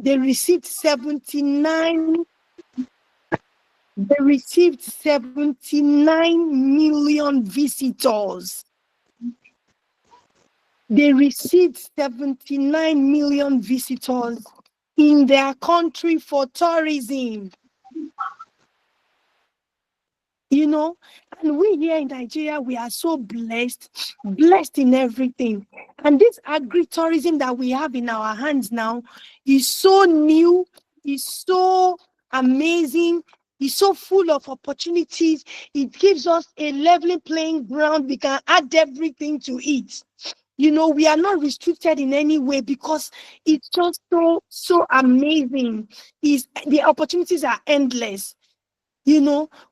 They received 79 million visitors. They received 79 million visitors in their country for tourism. And we here in Nigeria, we are so blessed in everything. And this agritourism that we have in our hands now is so new, is so amazing, is so full of opportunities. It gives us a leveling playing ground. We can add everything to it. We are not restricted in any way because it's just so amazing. The opportunities are endless,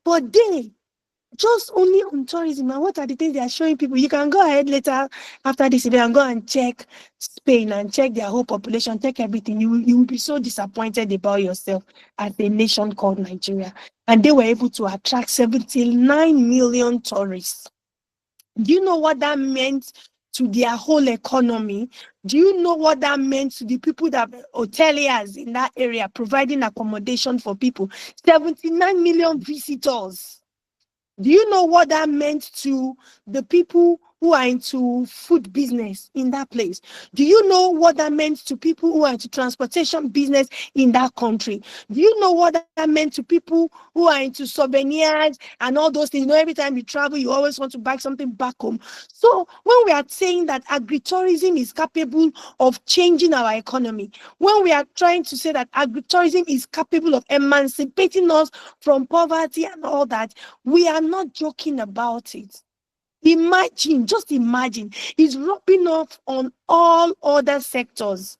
but they just only on tourism. And what are the things they are showing people? You can go ahead later after this event and go and check Spain and check their whole population, check everything. You will be so disappointed about yourself as a nation called Nigeria. And they were able to attract 79 million tourists. Do you know what that meant to their whole economy? Do you know what that meant to the people that hoteliers in that area providing accommodation for people? 79 million visitors. Do you know what that meant to the people who are into food business in that place? Do you know what that meant to people who are into transportation business in that country? Do you know what that meant to people who are into souvenirs and all those things? Every time you travel, you always want to buy something back home. So when we are saying that agritourism is capable of changing our economy, when we are trying to say that agritourism is capable of emancipating us from poverty and all that, we are not joking about it. Just imagine, it's rubbing off on all other sectors,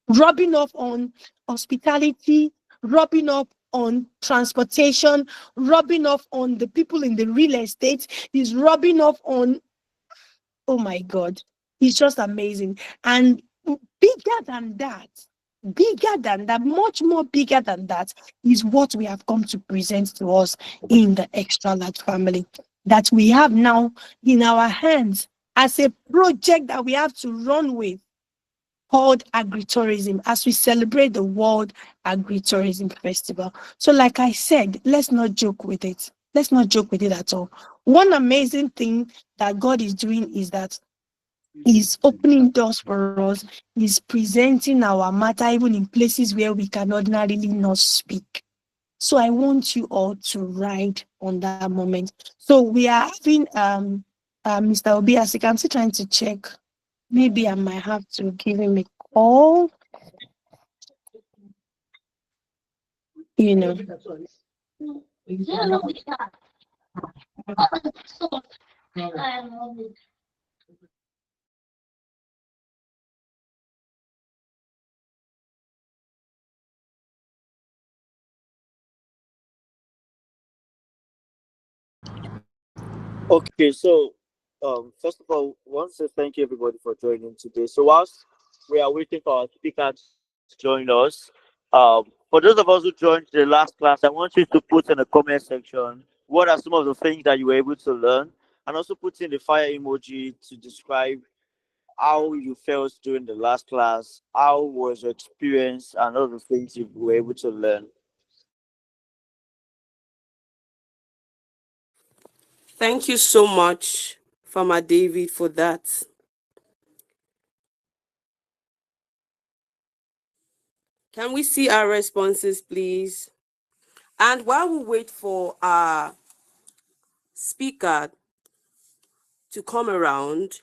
rubbing off on hospitality, rubbing off on transportation, rubbing off on the people in the real estate, is rubbing off on, oh my God, it's just amazing. And bigger than that, much more bigger than that, is what we have come to present to us in the Extra Large family, that we have now in our hands as a project that we have to run with, called Agritourism, as we celebrate the World Agritourism Festival. So like I said, let's not joke with it. Let's not joke with it at all. One amazing thing that God is doing is that He's opening doors for us. He's presenting our matter even in places where we can ordinarily not speak. So I want you all to ride on that moment. So we are having Mr. Obi, as you can see, trying to check. Maybe I might have to give him a call. Okay, so first of all, I want to say thank you everybody for joining today. So whilst we are waiting for our speaker to join us, for those of us who joined the last class, I want you to put in the comment section what are some of the things that you were able to learn, and also put in the fire emoji to describe how you felt during the last class, how was your experience, and all the things you were able to learn. Thank you so much, Farmer David, for that. Can we see our responses, please? And while we wait for our speaker to come around,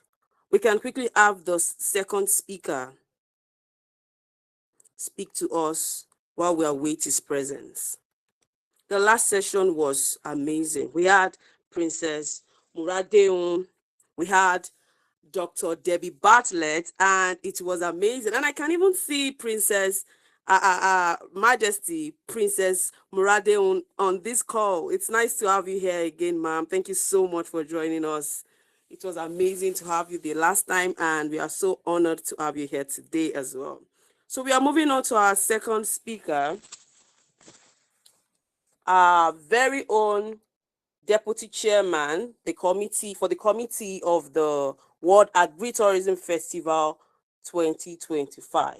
we can quickly have the second speaker speak to us while we await his presence. The last session was amazing. We had Princess Muradeun, we had Dr. Debbie Bartlett, and it was amazing. And I can even see Princess Majesty, Princess Muradeun on this call. It's nice to have you here again, ma'am. Thank you so much for joining us. It was amazing to have you the last time, and we are so honored to have you here today as well. So we are moving on to our second speaker, our very own Deputy Chairman, the committee of the World Agritourism Festival 2025.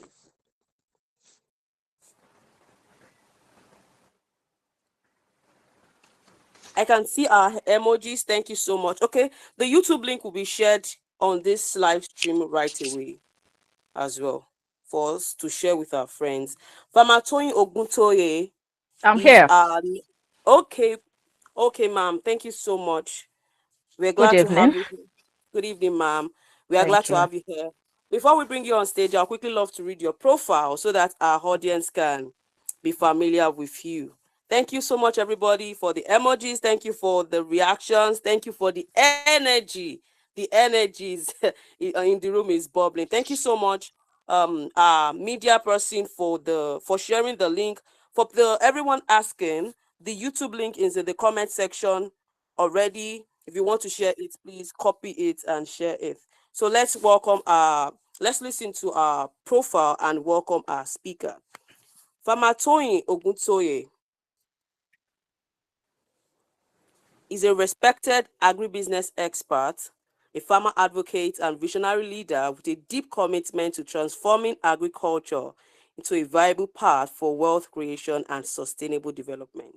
I can see our emojis. Thank you so much. Okay, the YouTube link will be shared on this live stream right away as well for us to share with our friends. Famatoyin Oguntoye I'm is here. okay. Okay, ma'am. Thank you so much. We're Good glad to have evening. you here. Good evening, ma'am. We are glad Thank to you. have you here. Before we bring you on stage, I'll quickly love to read your profile so that our audience can be familiar with you. Thank you so much, everybody, for the emojis. Thank you for the reactions. Thank you for the energy. The energies in the room is bubbling. Thank you so much, media person, for sharing the link. For the everyone asking, the YouTube link is in the comment section already. If you want to share it, please copy it and share it. So let's listen to our profile and welcome our speaker. Famatoyin Oguntoye is a respected agribusiness expert, a farmer advocate, and visionary leader with a deep commitment to transforming agriculture into a viable path for wealth creation and sustainable development.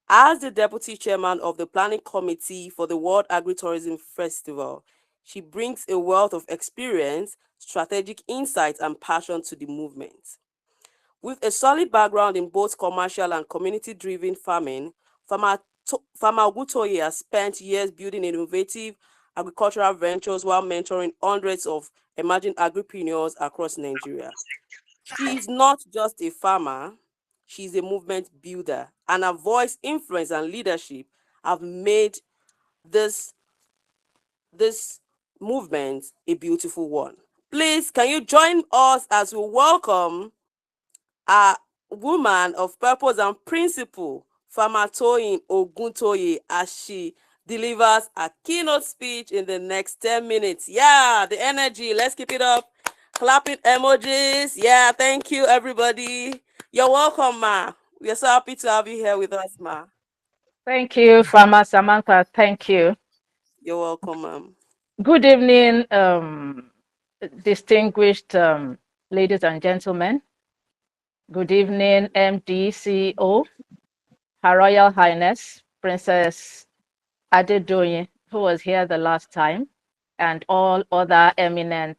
As the deputy chairman of the planning committee for the World Agritourism Festival, she brings a wealth of experience, strategic insight, and passion to the movement. With a solid background in both commercial and community-driven farming, Farmer Ogutoye has spent years building innovative agricultural ventures while mentoring hundreds of emerging agripreneurs across Nigeria. She is not just a farmer, she is a movement builder, and her voice, influence, and leadership have made this, this movement a beautiful one. Please, can you join us as we welcome a woman of purpose and principle, Famatoyin Oguntoye, as she delivers a keynote speech in the next 10 minutes. Yeah, the energy. Let's keep it up. Clapping emojis. Yeah, thank you, everybody. You're welcome, ma. We are so happy to have you here with us, ma. Thank you, Farmer Samantha. Thank you. You're welcome, ma'am. Good evening, distinguished ladies and gentlemen. Good evening, MD, CEO, Her Royal Highness, Princess Adedoyin, who was here the last time, and all other eminent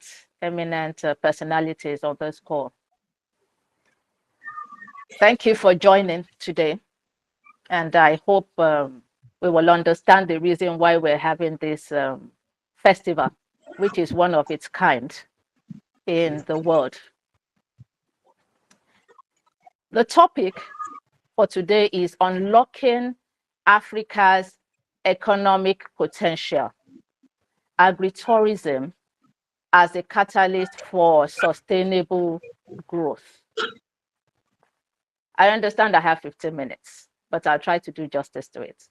personalities of this call. Thank you for joining today. And I hope we will understand the reason why we're having this festival, which is one of its kind in the world. The topic for today is unlocking Africa's economic potential, agritourism as a catalyst for sustainable growth. I understand I have 15 minutes, but I'll try to do justice to it.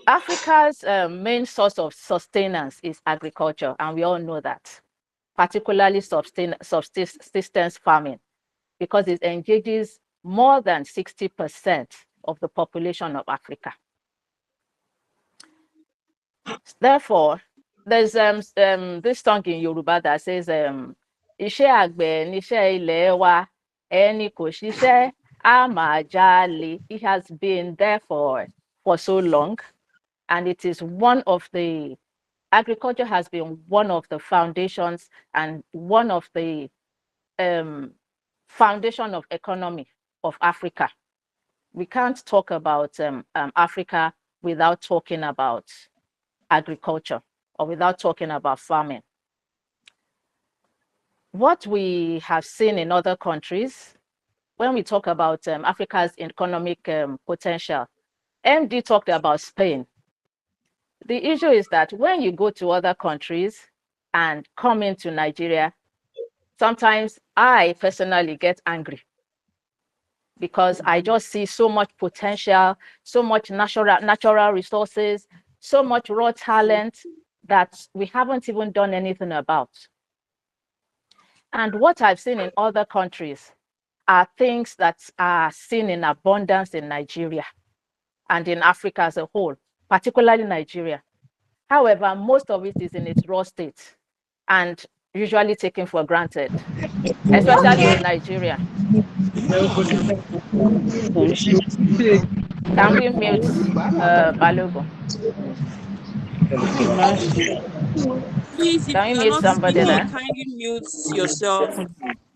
Africa's main source of sustenance is agriculture, and we all know that, particularly subsistence farming, because it engages more than 60% of the population of Africa. Therefore, there's this song in Yoruba that says, iṣẹ́ àgbẹ̀ níṣẹ́ ilẹ̀ wa, ẹni kò ṣiṣẹ́ á máa jalè. It has been there for so long, and it is agriculture has been one of the foundations and one of the foundation of economy of Africa. We can't talk about Africa without talking about agriculture or without talking about farming. What we have seen in other countries, when we talk about Africa's economic potential, MD talked about Spain. The issue is that when you go to other countries and come into Nigeria, sometimes I personally get angry because I just see so much potential, so much natural resources, so much raw talent that we haven't even done anything about. And what I've seen in other countries are things that are seen in abundance in Nigeria and in Africa as a whole, particularly Nigeria. However, most of it is in its raw state and usually taken for granted, especially in Nigeria. Can we mute Balogun? Please, if Can we you are mute not somebody speaking, there? kindly mute yourself.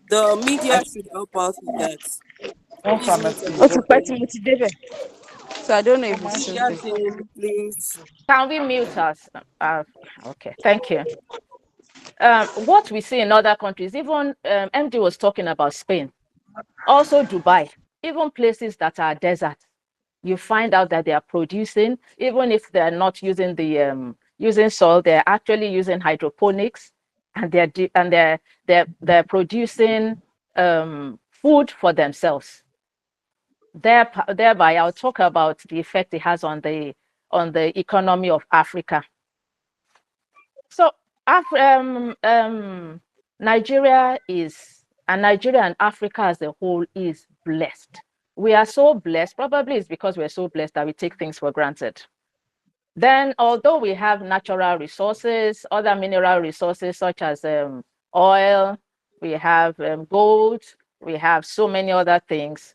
The media should help out with that. Please mute Okay, everybody. party today. So I don't know if it's Media okay. team, please. Can we mute us? Okay, thank you. What we see in other countries, even MD was talking about Spain, also Dubai, even places that are desert, you find out that they are producing, even if they're not using the using soil, they're actually using hydroponics, and they're producing food for themselves. Thereby, I'll talk about the effect it has on the economy of Africa. So Nigeria and Africa as a whole is blessed. We are so blessed. Probably it's because we're so blessed that we take things for granted. Then, although we have natural resources, other mineral resources such as oil, we have gold, we have so many other things,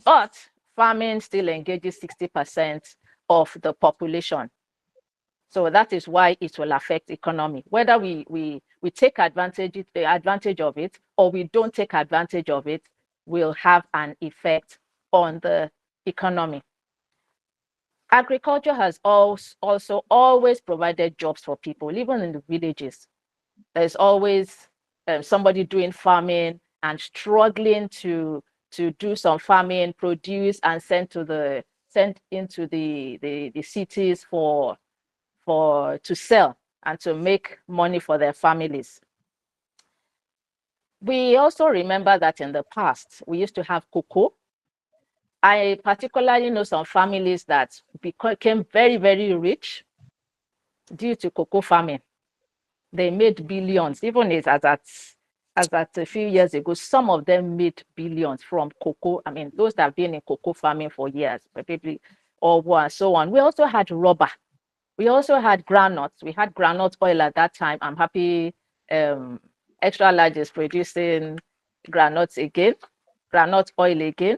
but farming still engages 60% of the population. So that is why it will affect economy. Whether we take advantage of it or we don't take advantage of it, will have an effect on the economy. Agriculture has also always provided jobs for people, even in the villages. There's always somebody doing farming and struggling to do some farming, produce, and send into the cities to sell and to make money for their families. We also remember that in the past, we used to have cocoa. I particularly know some families that became very, very rich due to cocoa farming. They made billions, even as at a few years ago, some of them made billions from cocoa. I mean, those that have been in cocoa farming for years, probably, and so on. We also had rubber. We also had groundnuts. We had groundnut oil at that time. I'm happy Extra Large is producing groundnuts again, groundnut oil again.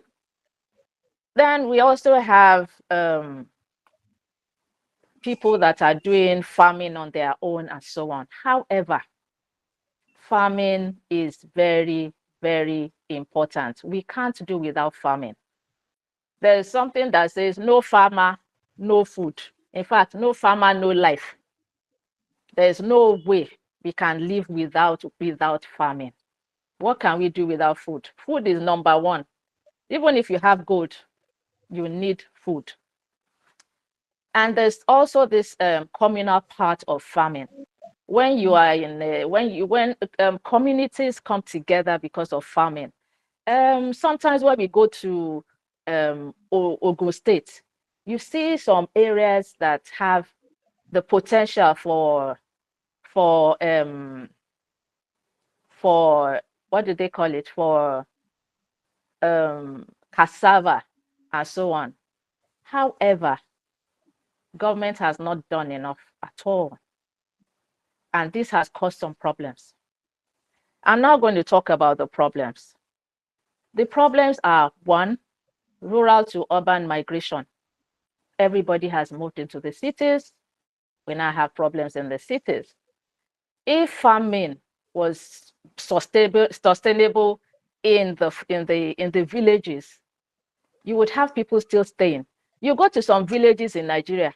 Then we also have people that are doing farming on their own and so on. However, farming is very, very important. We can't do without farming. There's something that says no farmer, no food. In fact, no farmer, no life. There's no way we can live without farming. What can we do without food? Food is number one. Even if you have gold, you need food. And there's also this communal part of farming. When you are when communities come together because of farming. Sometimes when we go to Ogun State, you see some areas that have the potential for what do they call it, for cassava and so on. However, government has not done enough at all, and this has caused some problems. I'm now going to talk about the problems. The problems are: one, rural to urban migration. Everybody has moved into the cities. We now have problems in the cities. If farming was sustainable in the villages, you would have people still staying. You go to some villages in Nigeria,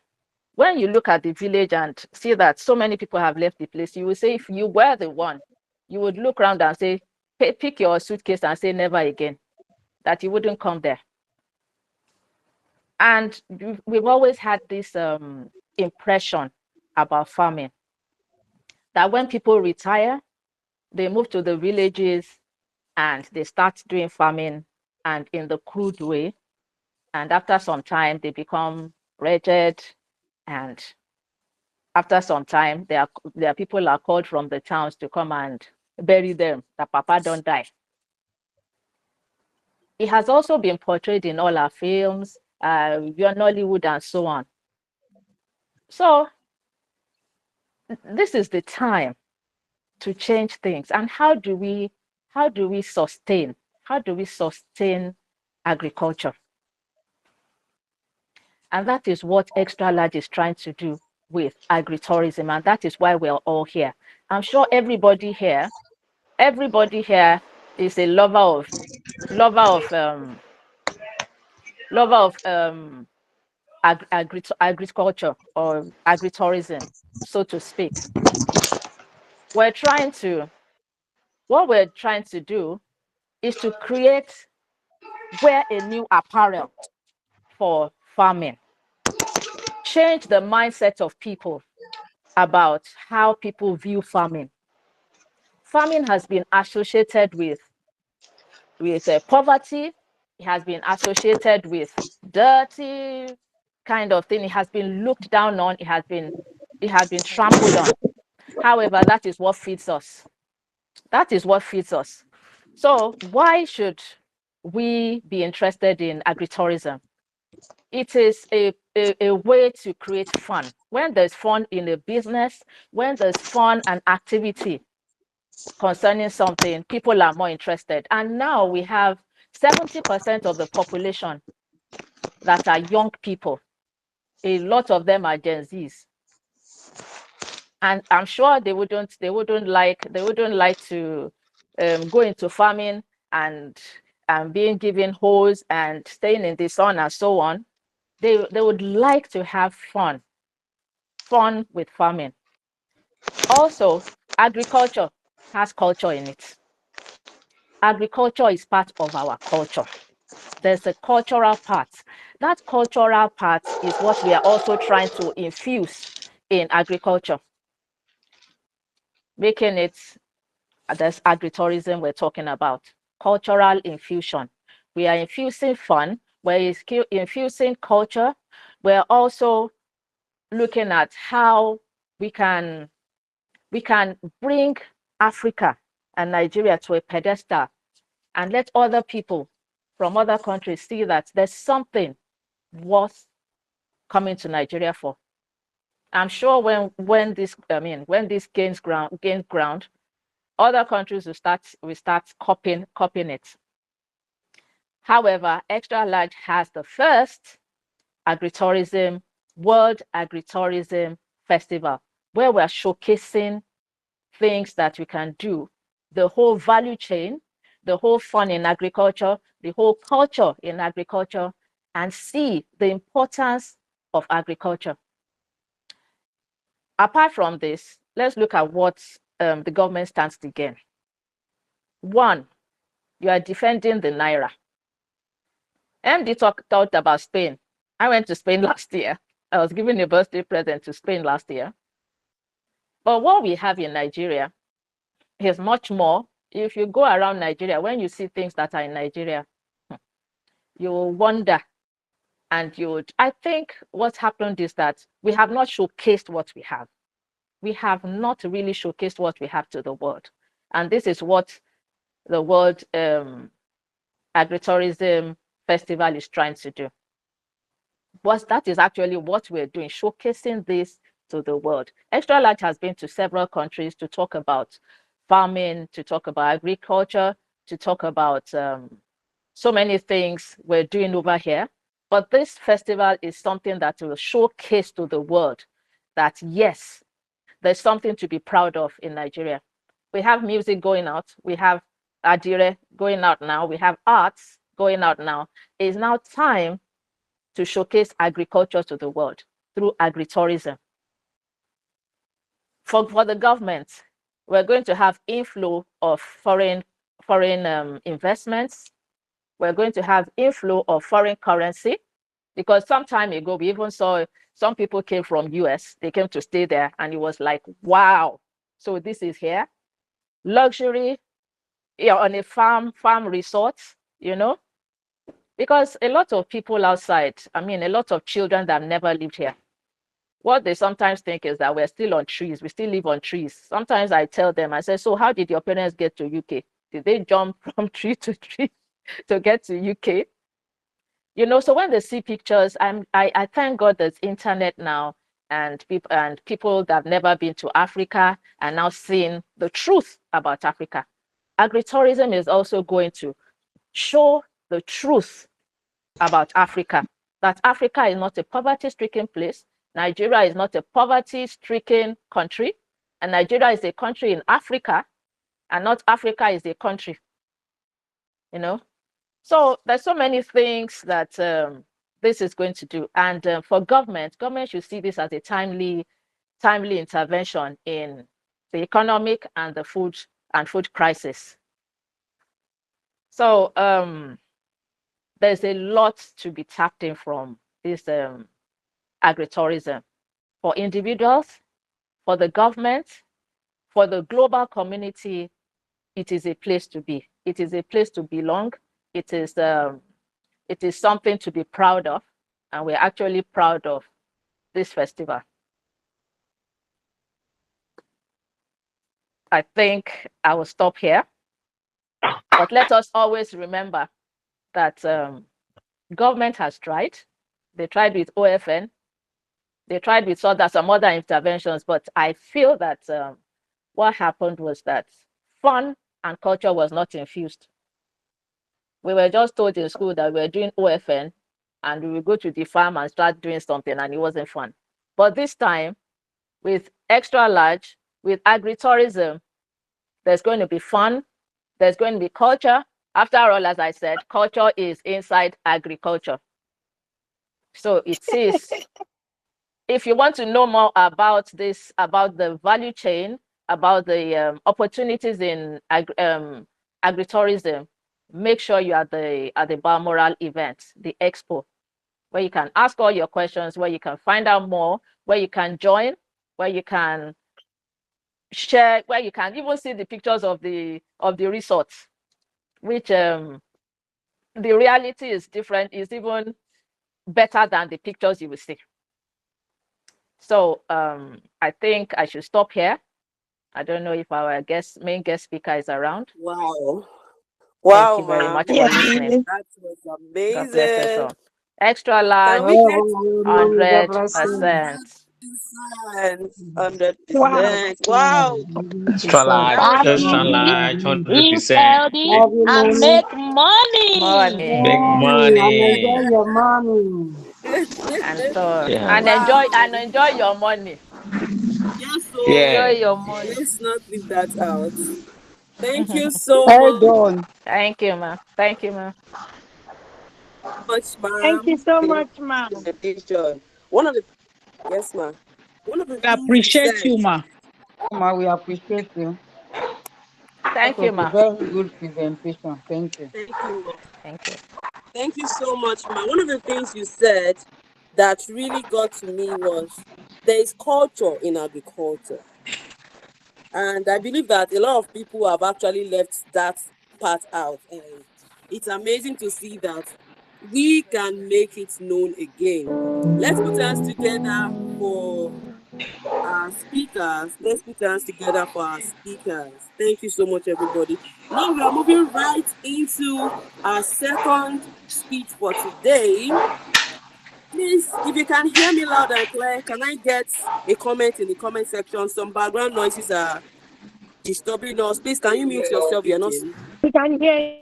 when you look at the village and see that so many people have left the place, you will say, if you were the one, you would look around and say, pick your suitcase and say never again, that you wouldn't come there. And we've always had this impression about farming, that when people retire, they move to the villages and they start doing farming, and in the crude way. And after some time, they become wretched. And after some time, their people are called from the towns to come and bury them, that Papa don't die. It has also been portrayed in all our films, Nollywood and so on. So this is the time to change things. And how do we sustain agriculture? And that is what Extra Large is trying to do with agritourism. And that is why we're all here. I'm sure everybody here is a lover of lover of agriculture or agritourism, so to speak. We're trying to, what we're trying to do is to create, wear a new apparel for farming, change the mindset of people about how people view farming. Farming has been associated with poverty. It has been associated with dirty kind of thing. It has been looked down on. It has been trampled on. However, that is what feeds us. That is what feeds us. So why should we be interested in agritourism? It is a way to create fun. When there's fun in a business, when there's fun and activity concerning something, people are more interested. And now we have 70% of the population that are young people. A lot of them are Gen Zs. And I'm sure they wouldn't like to go into farming and being given hose and staying in the sun and so on. They would like to have fun with farming. Also, agriculture has culture in it. Agriculture is part of our culture. There's a cultural part. That cultural part is what we are also trying to infuse in agriculture, making it, that's agritourism we're talking about, cultural infusion. We are infusing fun, we're infusing culture. We're also looking at how we can bring Africa and Nigeria to a pedestal and let other people from other countries see that there's something worth coming to Nigeria for. I'm sure when this gains ground, other countries will start copying it. However, Extra Large has the first World Agritourism Festival, where we're showcasing things that we can do, the whole value chain, the whole fun in agriculture, the whole culture in agriculture, and see the importance of agriculture. Apart from this, let's look at what the government stands to gain. One, you are defending the Naira. MD talked about Spain. I went to Spain last year. I was given a birthday present to Spain last year. But what we have in Nigeria is much more. If you go around Nigeria, when you see things that are in Nigeria, you will wonder. And I think what happened is that we have not showcased what we have. We have not really showcased what we have to the world. And this is what the World Agritourism Festival is trying to do. But that is actually what we're doing, showcasing this to the world. Extra Large has been to several countries to talk about farming, to talk about agriculture, to talk about so many things we're doing over here. But this festival is something that will showcase to the world that, yes, there's something to be proud of in Nigeria. We have music going out. We have Adire going out now. We have arts going out now. It's now time to showcase agriculture to the world through agritourism. For the government, we're going to have inflow of foreign investments. We're going to have inflow of foreign currency, because some time ago, we even saw some people came from US, they came to stay there, and it was like, wow, so this is here. Luxury, on a farm resort, because a lot of people outside, a lot of children that have never lived here, what they sometimes think is that we're still on trees, we still live on trees. Sometimes I tell them, I say, so how did your parents get to UK? Did they jump from tree to tree to get to UK? So when they see pictures, I thank God there's internet now, and people that have never been to Africa are now seeing the truth about Africa. Agritourism is also going to show the truth about Africa that Africa is not a poverty-stricken place. Nigeria is not a poverty-stricken country. And Nigeria is a country in Africa, and not Africa is a country. You know, so there's so many things that this is going to do. And for government should see this as a timely intervention in the economic and the food crisis. So there's a lot to be tapped in from this agritourism for individuals, for the government, for the global community. It is a place to be. It is a place to belong. It is something to be proud of, and we're actually proud of this festival. I think I will stop here, but let us always remember that government has tried. They tried with OFN. They tried with some other interventions, but I feel that what happened was that fun and culture was not infused. We were just told in school that we were doing OFN and we would go to the farm and start doing something, and it wasn't fun. But this time, with extra large, with agritourism, there's going to be fun, there's going to be culture. After all, as I said, culture is inside agriculture. So it is, if you want to know more about this, about the value chain, about the opportunities in agritourism, make sure you are at the Balmoral event, the expo, where you can ask all your questions, where you can find out more, where you can join, where you can share, where you can even see the pictures of the resorts, which the reality is different, is even better than the pictures you will see. So I think I should stop here. I don't know if our main guest speaker is around. Wow. Thank you very much for listening. That was God bless us amazing. all. Extra large, Can we get 100%. 100%. Wow. Extra large, extra large, Eat 100%. healthy and make money. Make money. And enjoy your money. And so Yeah. Wow. enjoy your money. Yes, Enjoy Yeah. so your money. let's not leave that out. Thank you so Well done. Thank you, ma. Thank you, ma. much, Thank you ma'am, so for your much, ma'am. presentation. One of the Yes, ma'am. One of the We things you appreciate said. you, ma. Ma, we appreciate you. That Thank you, was a ma. very good presentation. Thank you. Thank you, ma'am. Thank you. Thank you so much, ma'am. One of the things you said that really got to me was there is culture in agriculture. And I believe that a lot of people have actually left that part out. And it's amazing to see that we can make it known again. Let's put hands together for our speakers. Let's put hands together for our speakers. Thank you so much, everybody. Now we are moving right into our second speech for today. Please, if you can hear me loud and clear, can I get a comment in the comment section? Some background noises are disturbing us. Please, can you mute yourself? You're not. We can hear you.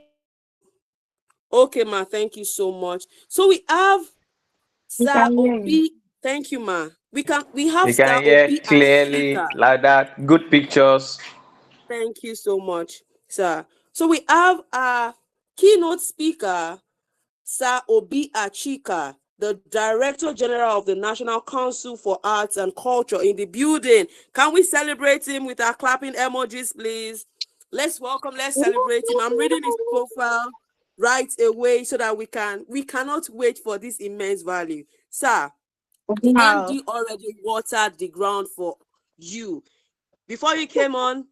Okay, ma. Thank you so much. So we have We Sir can hear you. Obi. Thank you, ma. We have You Sir can hear Obi as clearly, speaker. like that. Good pictures. Thank you so much, sir. So we have our keynote speaker, Sir Obi Achika, the Director General of the National Council for Arts and Culture in the building. Can we celebrate him with our clapping emojis, please? Let's celebrate him. I'm reading his profile right away so that we cannot wait for this immense value. Sir, the Wow. MD already watered the ground for you. Before you came on,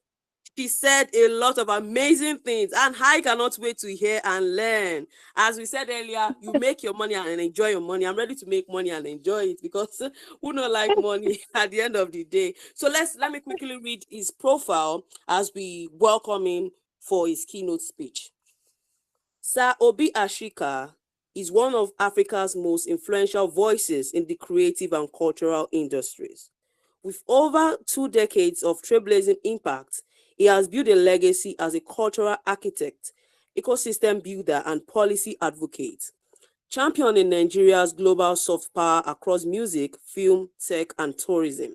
she said a lot of amazing things, and I cannot wait to hear and learn. As we said earlier, you make your money and enjoy your money. I'm ready to make money and enjoy it because who don't like money at the end of the day? So let me quickly read his profile as we welcome him for his keynote speech. Sir Obi Ashika is one of Africa's most influential voices in the creative and cultural industries. With over 2 decades of trailblazing impact, he has built a legacy as a cultural architect, ecosystem builder, and policy advocate. championing Nigeria's global soft power across music, film, tech, and tourism.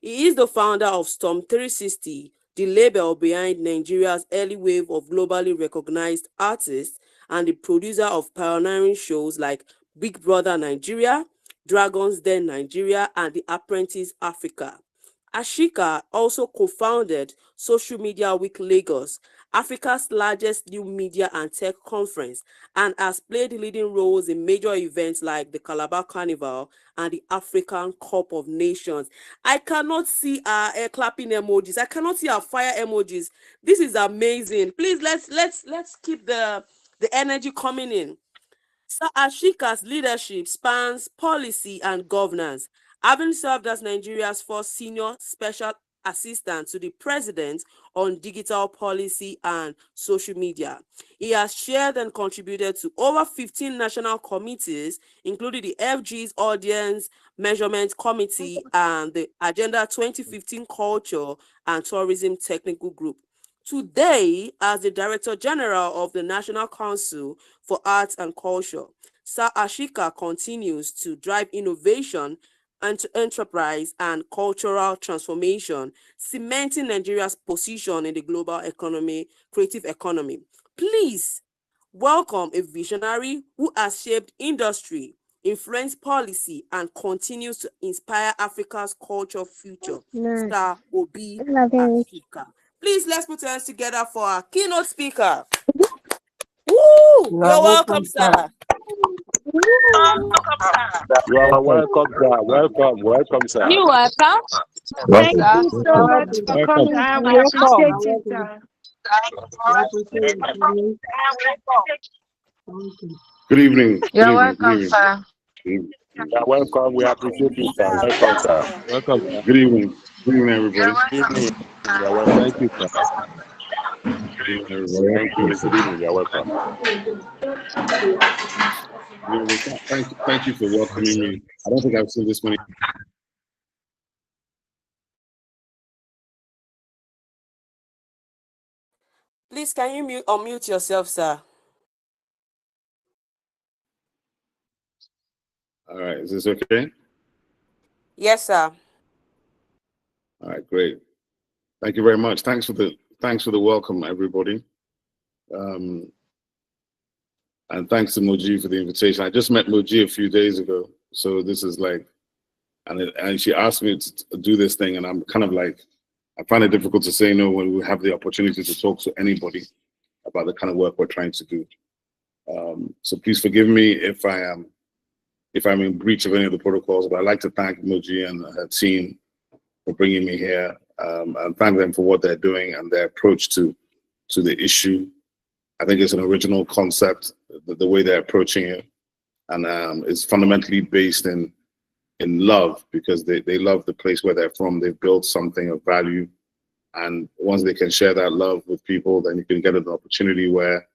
He is the founder of Storm 360, the label behind Nigeria's early wave of globally recognized artists, and the producer of pioneering shows like Big Brother Nigeria, Dragon's Den Nigeria, and The Apprentice Africa. Ashika also co-founded Social Media Week Lagos, Africa's largest new media and tech conference, and has played leading roles in major events like the Calabar Carnival and the African Cup of Nations. I cannot see our clapping emojis. I cannot see our fire emojis. This is amazing. Please let's keep the energy coming in. Sir Ashika's leadership spans policy and governance, having served as Nigeria's first senior special assistant to the president on digital policy and social media. He has chaired and contributed to over 15 national committees, including the FG's Audience Measurement Committee and the Agenda 2015 Culture and Tourism Technical Group. Today, as the Director General of the National Council for Arts and Culture, Sir Ashika continues to drive innovation and enterprise and cultural transformation, cementing Nigeria's position in the global creative economy. Please welcome a visionary who has shaped industry, influenced policy, and continues to inspire Africa's culture future, Sir Obi Ashika. Please, let's put our hands together for our keynote speaker. Woo! You're welcome, sir. You are welcome, sir. Welcome, sir. You welcome. Thank Sir, you so much for coming, sir. We appreciate it, sir. Good evening. You're welcome, sir. You are welcome. We appreciate you, sir. Welcome, sir. Welcome, sir. Good evening. Good evening, everybody. Good evening. You are welcome. Thank you, sir. Good evening, everybody. Thank you. Good evening. You are welcome. Thank you for welcoming me. I don't think I've seen this many. Please, can you unmute yourself, sir? All right. Is this okay? Yes, sir. All right. Great. Thank you very much. Thanks for the welcome, everybody. And thanks to Moji for the invitation. I just met Moji a few days ago, so this is like, and she asked me to do this thing, and I'm kind of like, I find it difficult to say no when we have the opportunity to talk to anybody about the kind of work we're trying to do. So please forgive me if I'm in breach of any of the protocols, but I'd like to thank Moji and her team for bringing me here, and thank them for what they're doing and their approach to the issue. I think it's an original concept, the way they're approaching it, and it's fundamentally based in love, because they love the place where they're from. They've built something of value, and once they can share that love with people, then you can get an opportunity where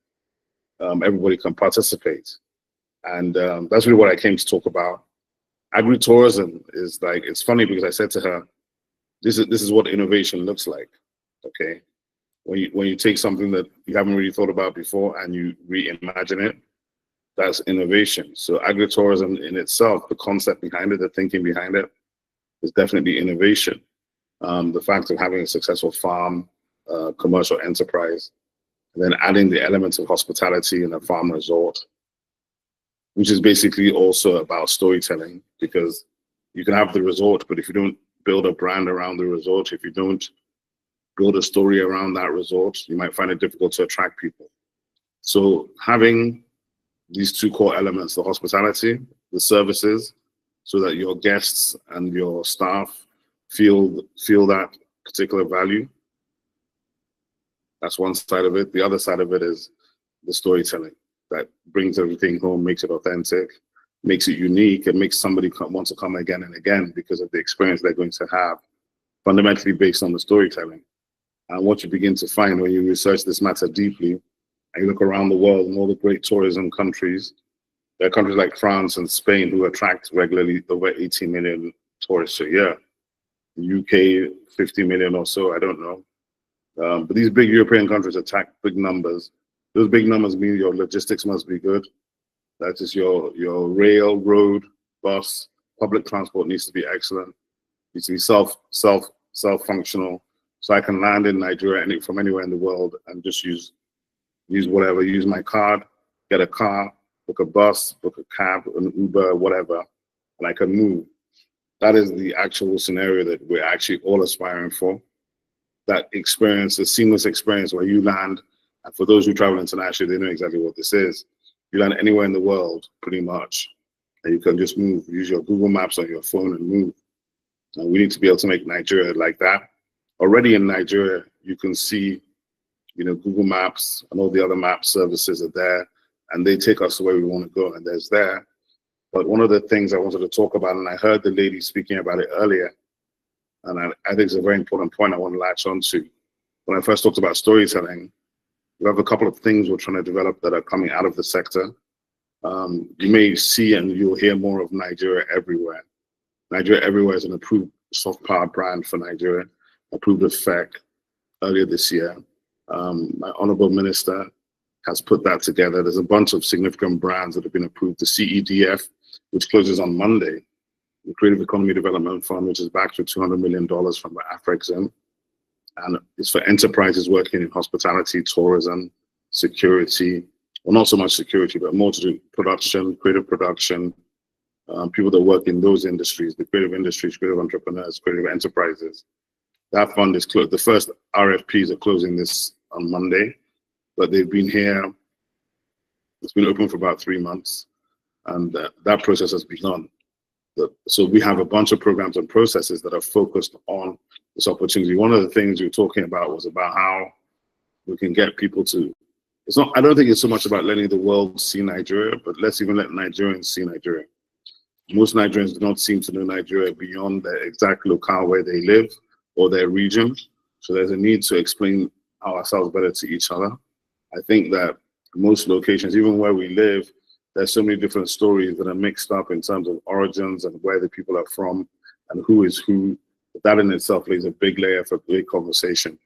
everybody can participate. And that's really what I came to talk about. Agritourism is like, it's funny because I said to her, this is what innovation looks like. Okay, when you take something that you haven't really thought about before and you reimagine it, that's innovation. So agritourism in itself, the concept behind it, the thinking behind it, is definitely innovation. The fact of having a successful farm, commercial enterprise, and then adding the elements of hospitality in a farm resort, which is basically also about storytelling, because you can have the resort, but if you don't build a brand around the resort, if you don't build a story around that resort, you might find it difficult to attract people. So having these two core elements, the hospitality, the services, so that your guests and your staff feel that particular value. That's one side of it. The other side of it is the storytelling that brings everything home, makes it authentic, makes it unique, and makes somebody want to come again and again because of the experience they're going to have, fundamentally based on the storytelling. And what you begin to find when you research this matter deeply, and you look around the world in all the great tourism countries, there are countries like France and Spain who attract regularly over 18 million tourists a year. The UK, 50 million or so, I don't know. But these big European countries attract big numbers. Those big numbers mean your logistics must be good. That is your rail, road, bus, public transport needs to be excellent. Needs to be self-functional. So I can land in Nigeria from anywhere in the world and just use whatever, use my card, get a car, book a bus, book a cab, an Uber, whatever, and I can move. That is the actual scenario that we're actually all aspiring for. That experience, the seamless experience where you land, and for those who travel internationally, they know exactly what this is. You land anywhere in the world, pretty much, and you can just move. Use your Google Maps on your phone and move. And we need to be able to make Nigeria like that. Already in Nigeria, you can see, Google Maps and all the other map services are there, and they take us to where we want to go, and there's there. But one of the things I wanted to talk about, and I heard the lady speaking about it earlier, and I think it's a very important point I want to latch on to. When I first talked about storytelling, we have a couple of things we're trying to develop that are coming out of the sector. You may see and you'll hear more of Nigeria Everywhere. Nigeria Everywhere is an approved soft power brand for Nigeria, approved with FEC earlier this year. My honorable minister has put that together. There's a bunch of significant brands that have been approved. The CEDF, which closes on Monday, the Creative Economy Development Fund, which is backed with $200 million from the AfrExim, and it's for enterprises working in hospitality, tourism, security, well, not so much security, but more to do production, creative production, people that work in those industries, the creative industries, creative entrepreneurs, creative enterprises. That fund is closed. The first RFPs are closing this on Monday, but they've been here. It's been open for about 3 months, and that process has begun. So we have a bunch of programs and processes that are focused on this opportunity. One of the things we were talking about was about how we can get people to, I don't think it's so much about letting the world see Nigeria, but let's even let Nigerians see Nigeria. Most Nigerians do not seem to know Nigeria beyond their exact locale where they live or their region. So there's a need to explain ourselves better to each other. I think that most locations, even where we live, there's so many different stories that are mixed up in terms of origins and where the people are from and who is who. That in itself lays a big layer for great conversation.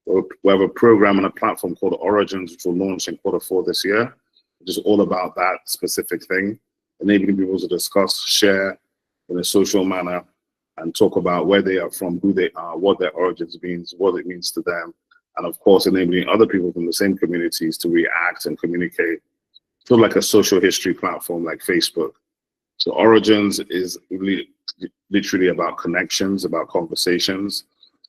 We have a program and a platform called Origins, which will launch in Q4 this year, which is all about that specific thing, enabling people to discuss, share in a social manner, and talk about where they are from, who they are, what their origins means, what it means to them, and of course, enabling other people from the same communities to react and communicate. Sort of like a social history platform like Facebook. So Origins is really literally about connections, about conversations.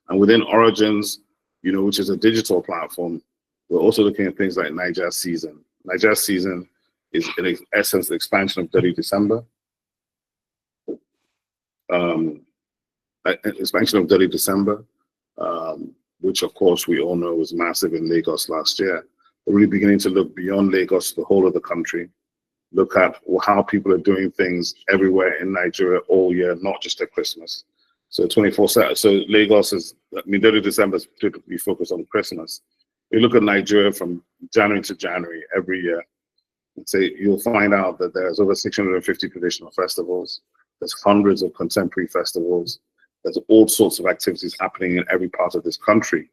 And within Origins, which is a digital platform, we're also looking at things like Niger Season. Niger Season is in essence the expansion of Dirty December. Expansion of Dirty December, which of course we all know was massive in Lagos last year. We're really beginning to look beyond Lagos to the whole of the country, look at how people are doing things everywhere in Nigeria all year, not just at Christmas. So 24/7. So Lagos Dirty December is typically focused on Christmas. We look at Nigeria from January to January every year, and you'll find out that there's over 650 traditional festivals. There's hundreds of contemporary festivals. There's all sorts of activities happening in every part of this country.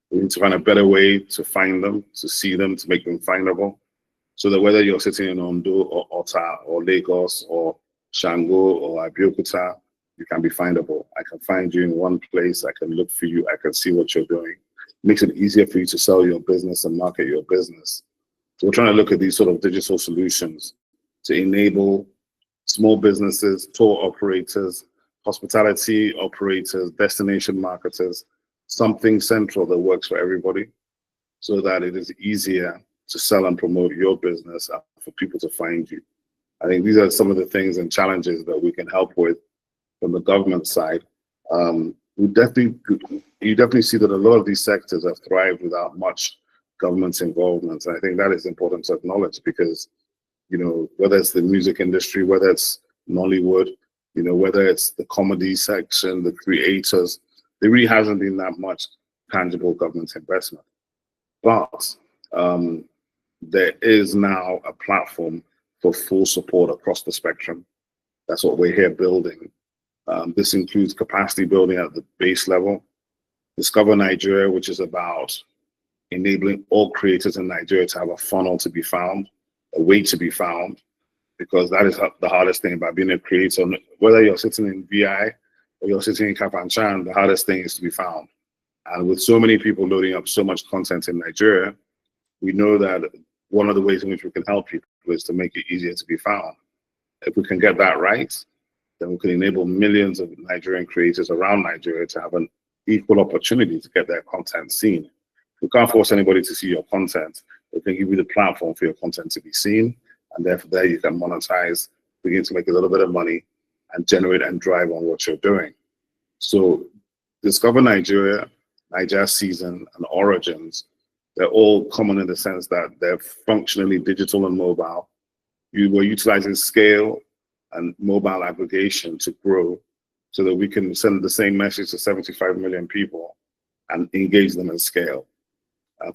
We need to find a better way to find them, to see them, to make them findable, so that whether you're sitting in Ondo or Ota or Lagos or Shango or Abeokuta, you can be findable. I can find you in one place. I can look for you. I can see what you're doing. It makes it easier for you to sell your business and market your business. So we're trying to look at these sort of digital solutions to enable small businesses, tour operators, hospitality operators, destination marketers, something central that works for everybody, so that it is easier to sell and promote your business and for people to find you. I think these are some of the things and challenges that we can help with from the government side. You definitely see that a lot of these sectors have thrived without much government involvement. And I think that is important to acknowledge because, whether it's the music industry, whether it's Nollywood, whether it's the comedy section, the creators, there really hasn't been that much tangible government investment. But there is now a platform for full support across the spectrum. That's what we're here building. This includes capacity building at the base level, Discover Nigeria, which is about enabling all creators in Nigeria to have a funnel to be found, a way to be found, because that is the hardest thing about being a creator. Whether you're sitting in VI or you're sitting in Kafanchan, the hardest thing is to be found. And with so many people loading up so much content in Nigeria, we know that one of the ways in which we can help people is to make it easier to be found. If we can get that right, then we can enable millions of Nigerian creators around Nigeria to have an equal opportunity to get their content seen. We can't force anybody to see your content. We can give you the platform for your content to be seen, and therefore there you can monetize, begin to make a little bit of money, and generate and drive on what you're doing. So Discover Nigeria, Niger Season, and Origins, they're all common in the sense that they're functionally digital and mobile. We're utilizing scale and mobile aggregation to grow so that we can send the same message to 75 million people and engage them at scale.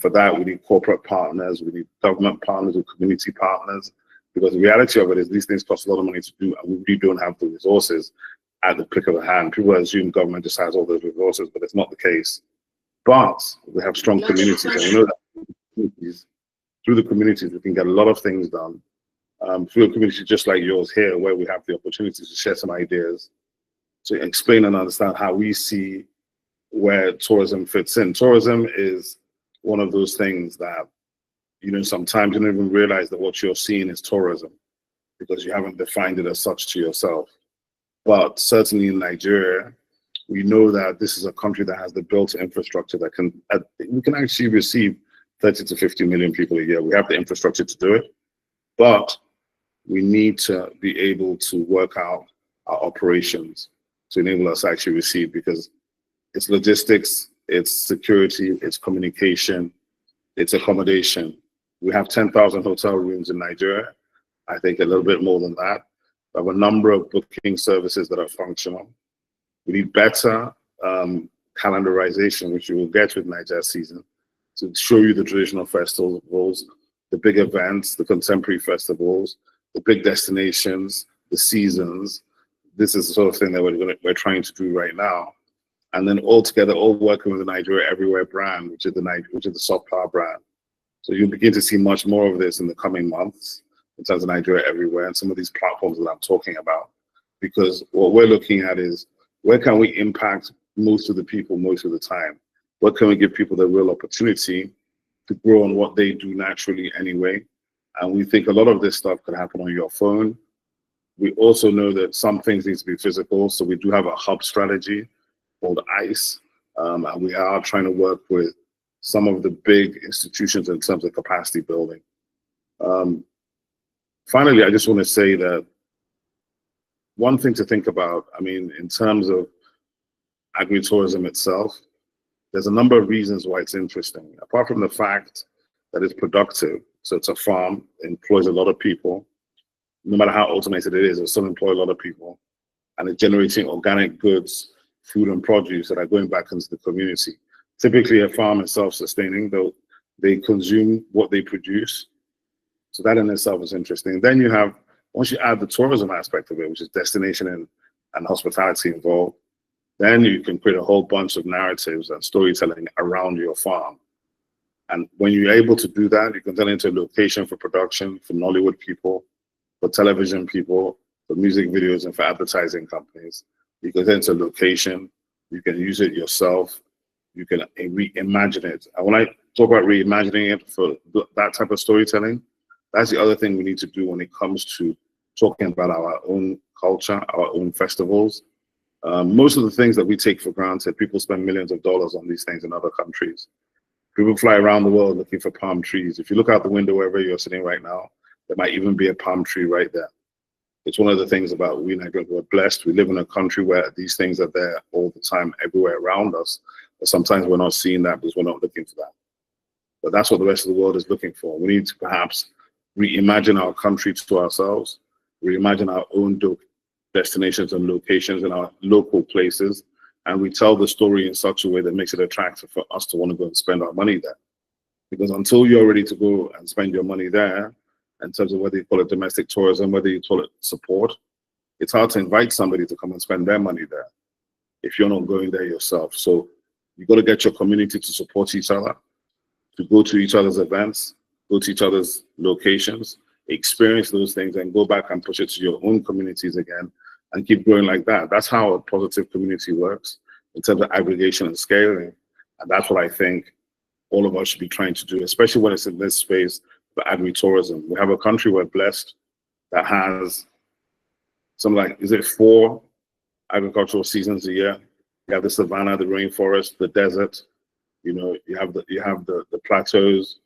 For that, we need corporate partners, we need government partners, and community partners, because the reality of it is these things cost a lot of money to do, and we really don't have the resources at the click of a hand. People assume government just has all those resources, but it's not the case. But we have strong communities, and we know that through the communities, we can get a lot of things done. Through a community just like yours here, where we have the opportunity to share some ideas, to explain and understand how we see where tourism fits in. Tourism is one of those things that, sometimes you don't even realize that what you're seeing is tourism because you haven't defined it as such to yourself. But certainly in Nigeria, we know that this is a country that has the built infrastructure that we can actually receive 30 to 50 million people a year. We have the infrastructure to do it, but we need to be able to work out our operations to enable us to actually receive, because it's logistics, it's security, it's communication, it's accommodation. We have 10,000 hotel rooms in Nigeria. I think a little bit more than that. We have a number of booking services that are functional. We need better calendarization, which you will get with Niger Season, to show you the traditional festivals, the big events, the contemporary festivals, the big destinations, the seasons. This is the sort of thing that we're trying to do right now. And then all together, all working with the Nigeria Everywhere brand, which is the soft power brand. So you'll begin to see much more of this in the coming months in terms of Nigeria Everywhere and some of these platforms that I'm talking about. Because what we're looking at is, where can we impact most of the people most of the time? What can we give people the real opportunity to grow on what they do naturally anyway? And we think a lot of this stuff could happen on your phone. We also know that some things need to be physical. So we do have a hub strategy called ICE. And we are trying to work with some of the big institutions in terms of capacity building. Finally, I just want to say that one thing to think about, in terms of agritourism itself, there's a number of reasons why it's interesting. Apart from the fact that it's productive, so it's a farm, it employs a lot of people. No matter how automated it is, it'll still employ a lot of people. And it's generating organic goods, food and produce that are going back into the community. Typically, a farm is self-sustaining, though they consume what they produce. So that in itself is interesting. Then you have, once you add the tourism aspect of it, which is destination and hospitality involved, then you can create a whole bunch of narratives and storytelling around your farm. And when you're able to do that, you can turn it into a location for production, for Nollywood people, for television people, for music videos, and for advertising companies. You can turn it into a location, you can use it yourself, you can reimagine it. And when I talk about reimagining it for that type of storytelling, that's the other thing we need to do when it comes to talking about our own culture, our own festivals. Most of the things that we take for granted, people spend millions of dollars on these things in other countries. People fly around the world looking for palm trees. If you look out the window wherever you're sitting right now, there might even be a palm tree right there. It's one of the things about we Nigerians, we're blessed. We live in a country where these things are there all the time, everywhere around us. But sometimes we're not seeing that because we're not looking for that. But that's what the rest of the world is looking for. We need to perhaps reimagine our country to ourselves, reimagine our own destinations and locations in our local places, and we tell the story in such a way that makes it attractive for us to want to go and spend our money there. Because until you're ready to go and spend your money there, in terms of whether you call it domestic tourism, whether you call it support, it's hard to invite somebody to come and spend their money there if you're not going there yourself. So you've got to get your community to support each other, to go to each other's events, go to each other's locations, experience those things and go back and push it to your own communities again and keep growing like that. That's how a positive community works in terms of aggregation and scaling. And that's what I think all of us should be trying to do, especially when it's in this space for agritourism. We have a country we're blessed that has something like, is it 4 agricultural seasons a year? You have the savanna, the rainforest, the desert. You know, you have the plateaus,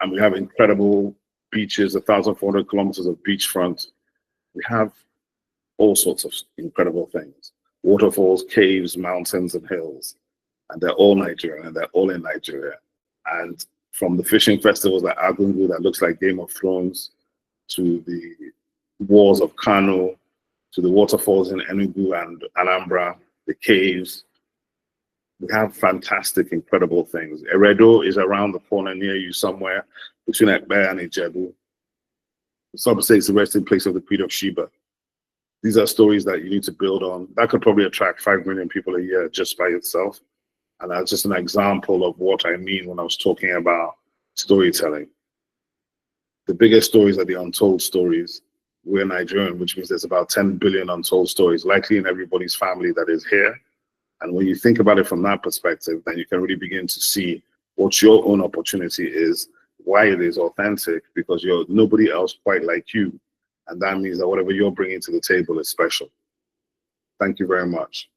and we have incredible beaches, 1,400 kilometers of beachfront. We have all sorts of incredible things: waterfalls, caves, mountains, and hills, and they're all Nigerian, and they're all in Nigeria. And from the fishing festivals like Agungu, that looks like Game of Thrones, to the walls of Kano, to the waterfalls in Enugu and Anambra, the caves. We have fantastic, incredible things. Eredo is around the corner near you somewhere between Ekbe and Ijebu. Some say it's the resting place of the Queen of Sheba. These are stories that you need to build on. That could probably attract 5 million people a year just by itself. And that's just an example of what I mean when I was talking about storytelling. The biggest stories are the untold stories. We're Nigerian, which means there's about 10 billion untold stories, likely in everybody's family that is here. And when you think about it from that perspective, then you can really begin to see what your own opportunity is, why it is authentic, because you're nobody else quite like you. And that means that whatever you're bringing to the table is special. Thank you very much.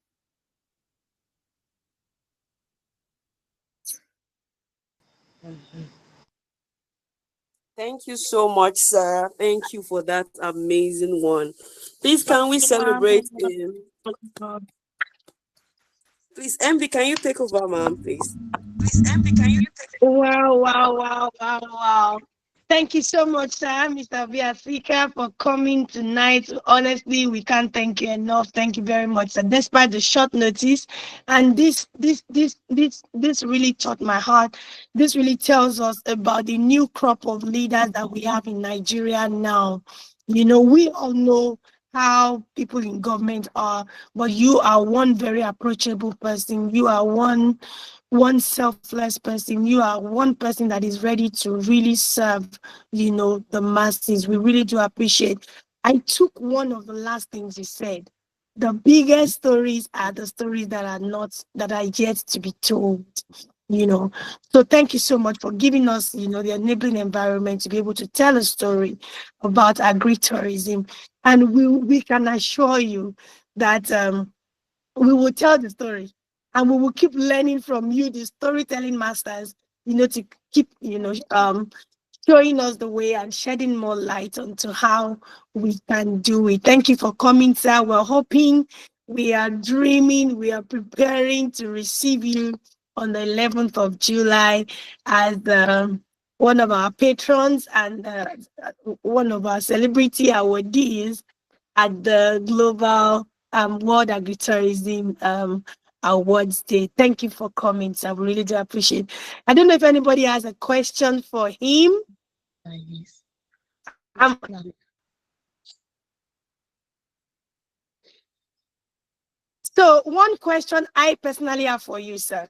Thank you so much, sir. Thank you for that amazing one. Please, can we celebrate him? Please, MB, can you take over, ma'am, please? Please, MB, can you take over? Wow. Thank you so much, sir, Mr. Biasika, for coming tonight. Honestly, we can't thank you enough. Thank you very much, sir. Despite the short notice, and this really taught my heart. This really tells us about the new crop of leaders that we have in Nigeria now. You know, we all know how people in government are, but you are one very approachable person. You are one selfless person. You are one person that is ready to really serve, you know, the masses. We really do appreciate. I took one of the last things you said. The biggest stories are the stories that are yet to be told, you know. So thank you so much for giving us, you know, the enabling environment to be able to tell a story about agritourism. And we can assure you that we will tell the story, and we will keep learning from you, the storytelling masters, you know, to keep, you know, showing us the way and shedding more light onto how we can do it. Thank you for coming, sir. We're hoping, we are dreaming, we are preparing to receive you on the 11th of July as one of our patrons and one of our celebrity awardees at the Global World Agritourism Awards Day. Thank you for coming, sir. We really do appreciate it. I don't know if anybody has a question for him. So one question I personally have for you, sir.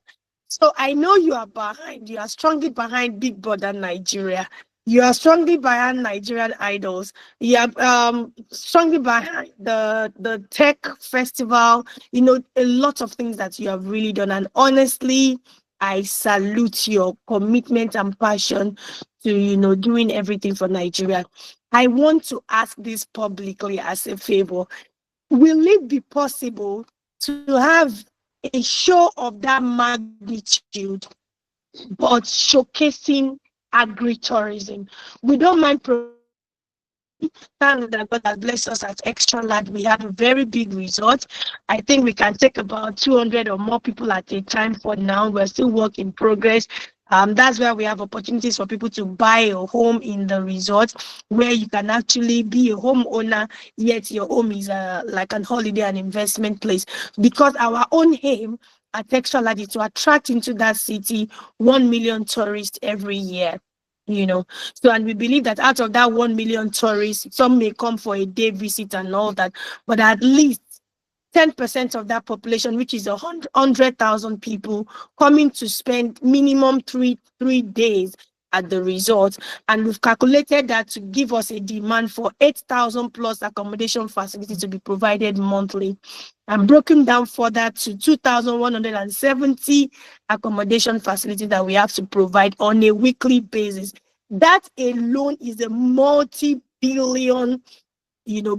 So I know you are strongly behind Big Brother Nigeria. You are strongly behind Nigerian Idols. You are strongly behind the tech festival. You know, a lot of things that you have really done. And honestly, I salute your commitment and passion to, you know, doing everything for Nigeria. I want to ask this publicly as a favor. Will it be possible to have a show of that magnitude, but showcasing agritourism? We don't mind thank that God has blessed us at Extra Large. We have a very big resort. I think we can take about 200 or more people at a time for now. We're still work in progress. That's where we have opportunities for people to buy a home in the resort, where you can actually be a homeowner, yet your home is like an holiday and investment place. Because our own aim at Extra Large is to attract into that city 1 million tourists every year. You know, so, and we believe that out of that 1 million tourists, some may come for a day visit and all that, but at least 10% of that population, which is 100,000 people, coming to spend minimum three days at the resort, and we've calculated that to give us a demand for 8,000 plus accommodation facility to be provided monthly, and broken down further to 2,170 accommodation facilities that we have to provide on a weekly basis. That alone is a multi-billion,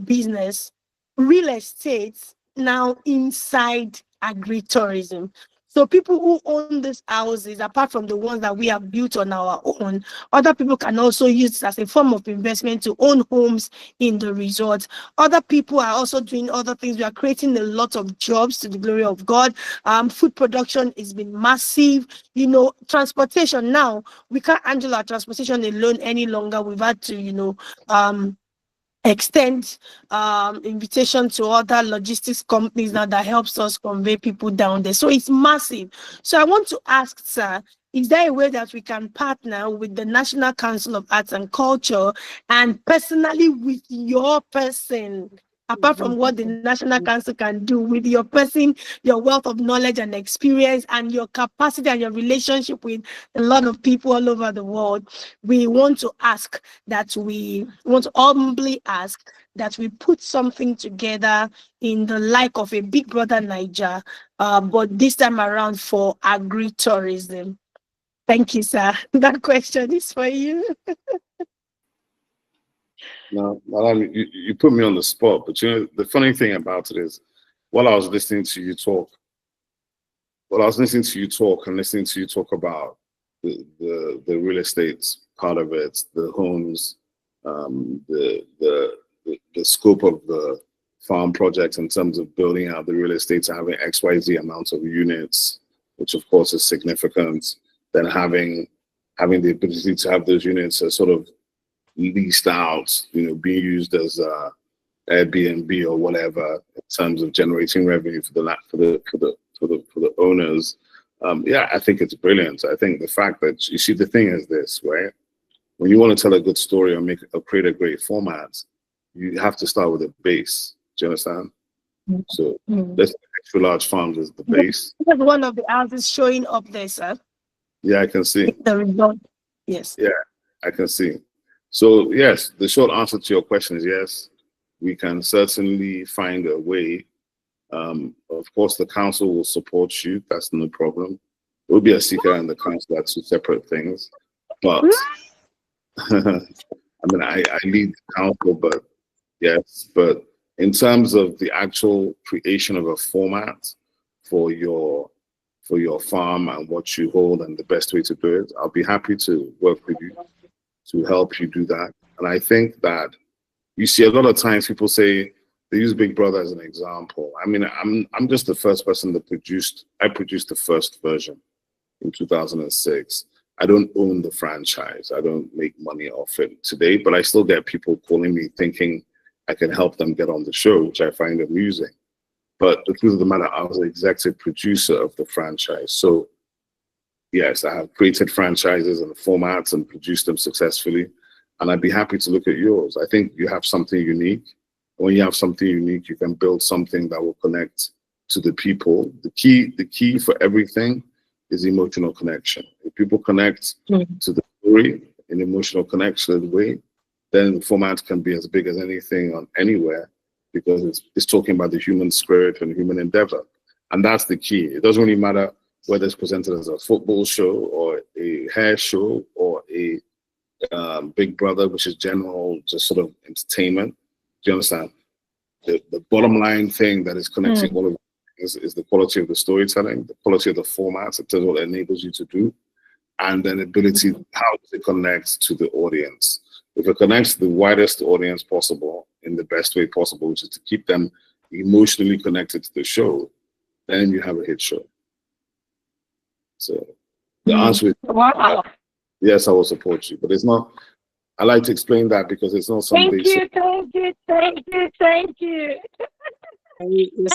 business, real estate now inside agritourism. So people who own these houses, apart from the ones that we have built on our own, other people can also use this as a form of investment to own homes in the resort. Other people are also doing other things. We are creating a lot of jobs to the glory of God. Food production has been massive. Transportation now, we can't handle our transportation alone any longer. We've had to, extend invitation to other logistics companies now that helps us convey people down there. So it's massive. So I want to ask, sir, is there a way that we can partner with the National Council of Arts and Culture and personally with your person, apart from what the National Council can do, with your person, your wealth of knowledge and experience and your capacity and your relationship with a lot of people all over the world? We want to humbly ask that we put something together in the like of a Big Brother Niger, but this time around for agritourism. Thank you, sir. That question is for you. No, Malami, you put me on the spot, but the funny thing about it is, while I was listening to you talk and listening to you talk about the real estate part of it, the homes, the scope of the farm project in terms of building out the real estate and having XYZ amounts of units, which of course is significant, then having the ability to have those units as sort of leased out, being used as Airbnb or whatever in terms of generating revenue for the owners. Yeah, I think it's brilliant. I think the fact that the thing is this, right? When you want to tell a good story or create a great format, you have to start with a base. Do you understand? So that's extra large farms is the base. That's one of the houses showing up there, sir. Yeah, I can see. The result. Yes. Yeah, I can see. So yes, the short answer to your question is yes. We can certainly find a way. Of course, the council will support you. That's no problem. It will be a seeker and the council. That's two separate things. But I lead the council, but yes. But in terms of the actual creation of a format for your farm and what you hold and the best way to do it, I'll be happy to work with you to help you do that. And I think that you see a lot of times people say they use Big Brother as an example. I mean, I'm just the first person that I produced the first version in 2006. I don't own the franchise. I don't make money off it today, but I still get people calling me thinking I can help them get on the show, which I find amusing. But the truth of the matter, I was the executive producer of the franchise. So yes, I have created franchises and formats and produced them successfully. And I'd be happy to look at yours. I think you have something unique. When you have something unique, you can build something that will connect to the people. The key for everything is emotional connection. If people connect to the story in emotional connection way, then the format can be as big as anything on anywhere, because it's talking about the human spirit and human endeavor. And that's the key. It doesn't really matter whether it's presented as a football show or a hair show or a Big Brother, which is general, just sort of entertainment. Do you understand? The bottom line thing that is connecting all of it is the quality of the storytelling, the quality of the formats. It what it enables you to do, and then ability, how does it connect to the audience? If it connects to the widest audience possible in the best way possible, which is to keep them emotionally connected to the show, then you have a hit show. So the answer is yes, I will support you, but it's not. I like to explain that because it's not something. Thank you. Thank you, sir. Thank you,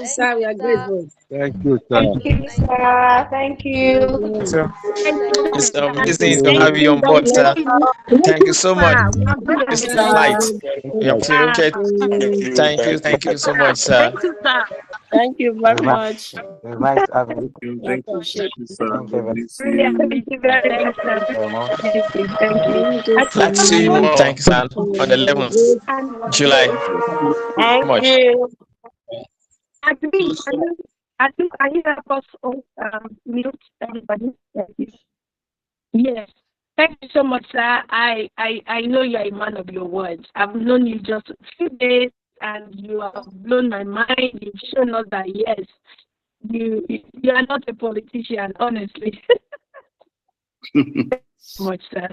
Sir. We are grateful. Thank you, sir. thank you, sir. Thank you. So it's amazing to Thank have you you. on God board, bless sir. you. Thank you so much. It's Sir. light. Thank We appreciate. Thank you. Thank you so much, sir. Thank you, sir. Thank you very much. It's nice having you. I Thank you. appreciate Thank you, it. sir. Thank you very Lovely to see Brilliant. you. Thank you very Thank much, sir. you. much. Thank you. Thank you. Thank you And, so Glad to see you much. more. one, Thank you, sir. On the 11th and July. Thank Much. you. Agri, can you help us mute everybody? Thank you. Yes. Thank you so much, sir. I know you're a man of your words. I've known you just a few days and you have blown my mind. You've shown us that yes, you are not a politician, honestly. Much, sir.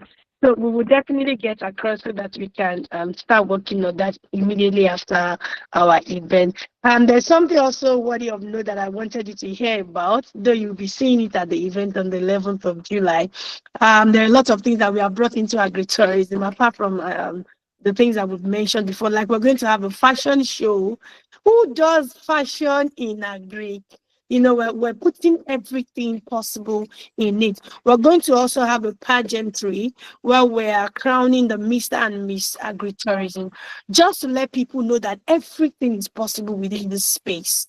So we will definitely get across so that we can start working on that immediately after our event. There's something also worthy of note that I wanted you to hear about, though you'll be seeing it at the event on the 11th of July. There are lots of things that we have brought into agritourism, apart from the things that we've mentioned before. Like we're going to have a fashion show. Who does fashion in agri? You know, we're putting everything possible in it. We're going to also have a pageantry where we are crowning the Mr. and Miss Agritourism, just to let people know that everything is possible within this space.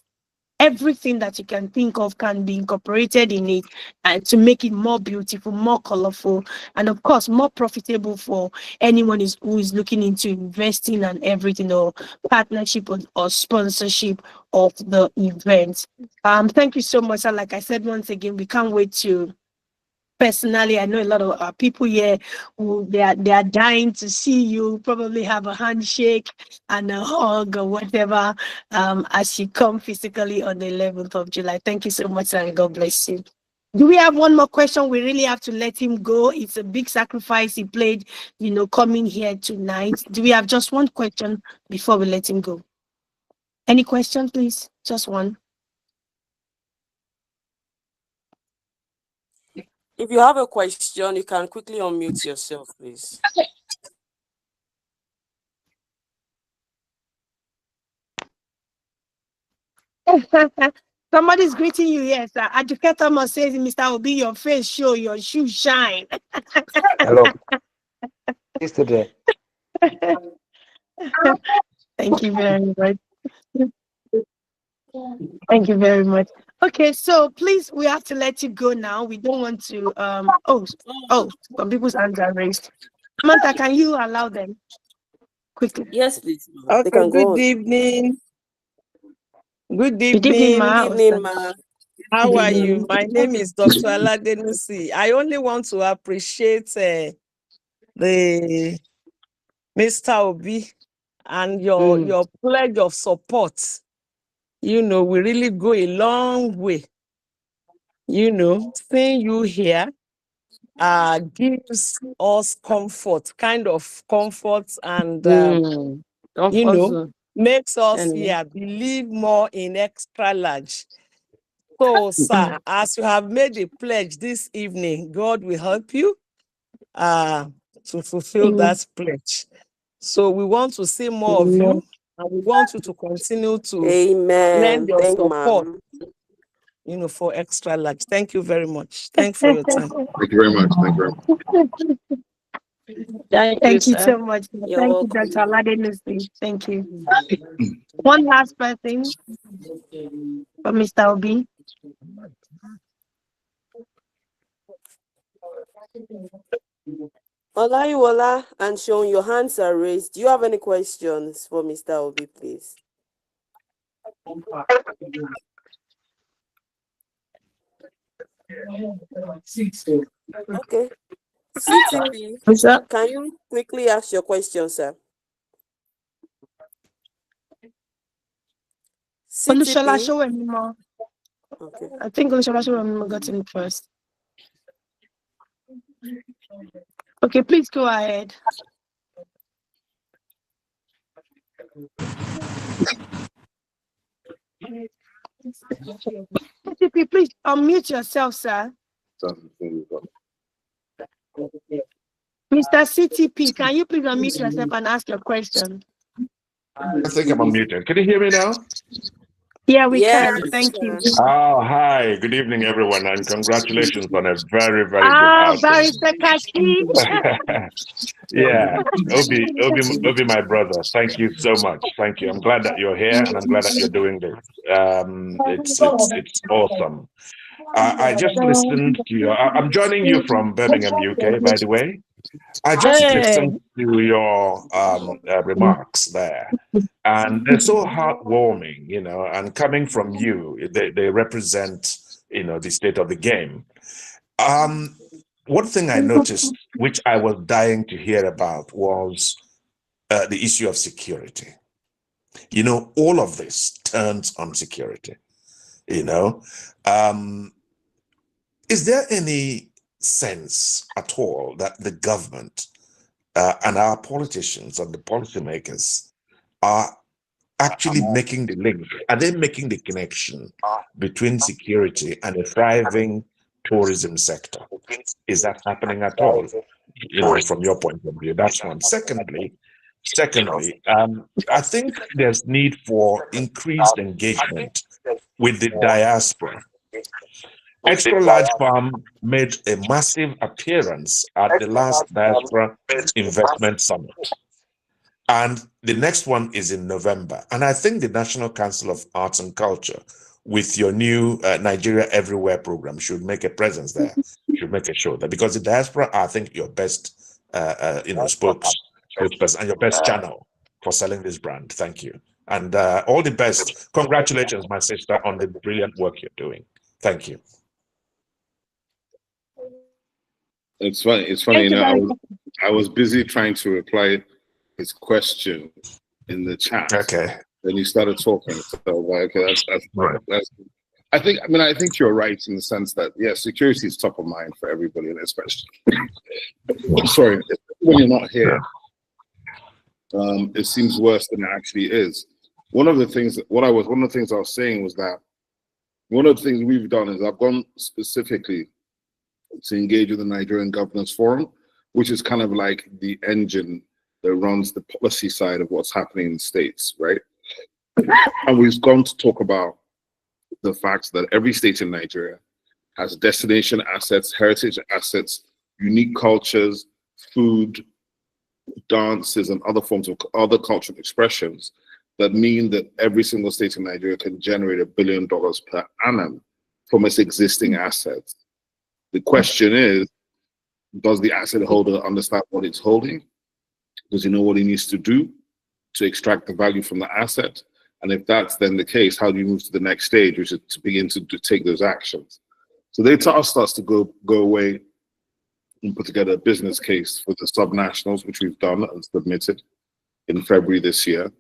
Everything that you can think of can be incorporated in it, and to make it more beautiful, more colorful, and of course more profitable for anyone who is looking into investing and everything, or partnership or sponsorship of the event. Thank you so much. And like I said, once again, we can't wait to. Personally, I know a lot of people here who they are dying to see you. Probably have a handshake and a hug or whatever as you come physically on the 11th of July. Thank you so much, and God bless you. Do we have one more question? We really have to let him go. It's a big sacrifice he played, coming here tonight. Do we have just one question before we let him go? Any question, please? Just one. If you have a question, you can quickly unmute yourself, please. Somebody's greeting you, yes. Educator must say, Mr. Obi, your face show, your shoes shine. Hello. Yesterday. Thank you very much. Thank you very much. Okay, so please, we have to let you go now. We don't want to some people's hands are raised. Samantha, can you allow them quickly? Yes, please. Okay, They can go good on. evening. Good Good evening, evening. Ma. Good evening, ma. How Good are you? evening. My name is Dr. Aladenusi. I only want to appreciate the Mr. Obi and your pledge of support. We really go a long way. Seeing you here gives us comfort, kind of comfort, and makes us believe more in extra large. So, sir, as you have made a pledge this evening, God will help you to fulfill that pledge. So we want to see more of you, and we want you to continue to lend your support, for extra large. Thank you very much. Thanks for your time. Thank you very much. Thank you very much. Thank you so much. You're Thank welcome. you, Dr. Aladenusi. Thank you. One last person for Mr. Obi. Olaiwola and Sean, your hands are raised. Do you have any questions for Mr. Obi, please? Okay. CTP, can you quickly ask your question, sir? CTP. Okay. I think Olushola got in first. Okay, please go ahead. CTP, please unmute yourself, sir. Mr. CTP, can you please unmute yourself and ask your question? I think I'm unmuted. Can you hear me now? Yeah, we Yes. can. Thank you. Oh, hi. Good evening, everyone, and congratulations on a very, very good Ah, outing. Barrister Kashi. Yeah, Obi, my brother. Thank you so much. Thank you. I'm glad that you're here, and I'm glad that you're doing this. It's awesome. I just listened to your. I'm joining you from Birmingham, UK, by the way. I just Hey. listened to your remarks there, and they're so heartwarming, and coming from you, they represent, the state of the game. One thing I noticed, which I was dying to hear about, was the issue of security. All of this turns on security, you know. Um, is there any sense at all that the government and our politicians and the policymakers are actually making the link? Are they making the connection between security and a thriving tourism sector? Is that happening at all? From your point of view, that's one. Secondly, I think there's need for increased engagement with the diaspora. Extra Large Farm made a massive appearance at the last Diaspora Investment Summit. And the next one is in November. And I think the National Council of Arts and Culture, with your new Nigeria Everywhere program, should make a presence there, should make a show there. Because the diaspora, I think, your best, spokesperson and your best channel for selling this brand. Thank you. And all the best. Congratulations, my sister, on the brilliant work you're doing. Thank you. It's funny. It's funny. I was busy trying to reply his question in the chat. Okay. Then you started talking. So like, okay, that's right. I think you're right in the sense that security is top of mind for everybody, and especially sorry, when you're not here, it seems worse than it actually is. One of the things I was saying was that one of the things we've done is I've gone specifically to engage with the Nigerian Governors Forum, which is kind of like the engine that runs the policy side of what's happening in the States, right? And we've gone to talk about the fact that every state in Nigeria has destination assets, heritage assets, unique cultures, food, dances, and other forms of other cultural expressions that mean that every single state in Nigeria can generate $1 billion per annum from its existing assets. The question is, does the asset holder understand what it's holding? Does he know what he needs to do to extract the value from the asset? And if that's then the case, how do you move to the next stage, which is to begin to take those actions? So they tasked us to go away and put together a business case for the subnationals, which we've done and submitted in February this year.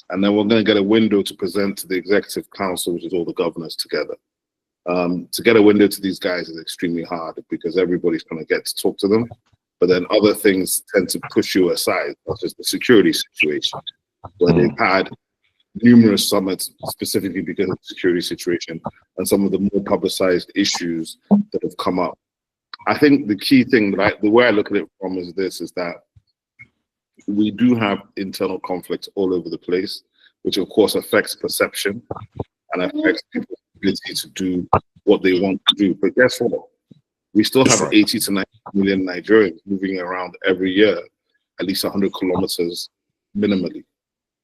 And then we're going to get a window to present to the Executive Council, which is all the governors together. To get a window to these guys is extremely hard because everybody's going to get to talk to them. But then other things tend to push you aside, such as the security situation, where they've had numerous summits specifically because of the security situation and some of the more publicized issues that have come up. I think the key thing the way I look at it from is that we do have internal conflicts all over the place, which of course affects perception and affects people's ability to do what they want to do. But guess what? We still have 80 to 90 million Nigerians moving around every year, at least 100 kilometers minimally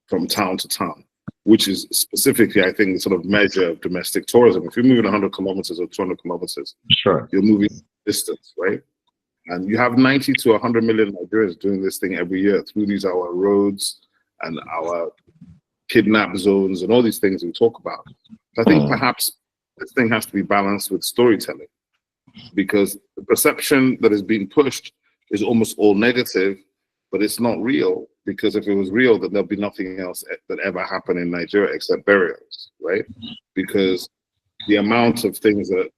from town to town, which is specifically, I think, the sort of measure of domestic tourism. If you're moving 100 kilometers or 200 kilometers, you're moving distance, right? And you have 90 to 100 million Nigerians doing this thing every year through our roads and our kidnap zones and all these things we talk about. So I think perhaps this thing has to be balanced with storytelling, because the perception that is being pushed is almost all negative, but it's not real, because if it was real, then there'll be nothing else that ever happened in Nigeria except burials, right? Because the amount of things that are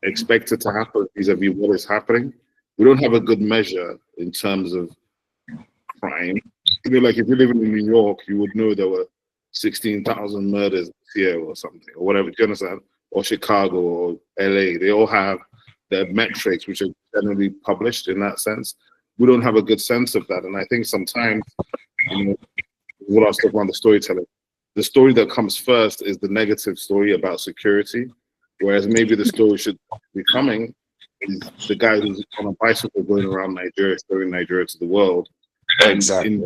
expected to happen vis-a-vis what is happening, we don't have a good measure in terms of crime. Like if you're living in New York, you would know there were 16,000 murders this year or something, or whatever, do you understand? Or Chicago or LA, they all have their metrics, which are generally published in that sense. We don't have a good sense of that. And I think sometimes, what I was talking about the storytelling, the story that comes first is the negative story about security, whereas maybe the story should be coming is the guy who's on a bicycle going around Nigeria, showing Nigeria to the world. And Exactly. in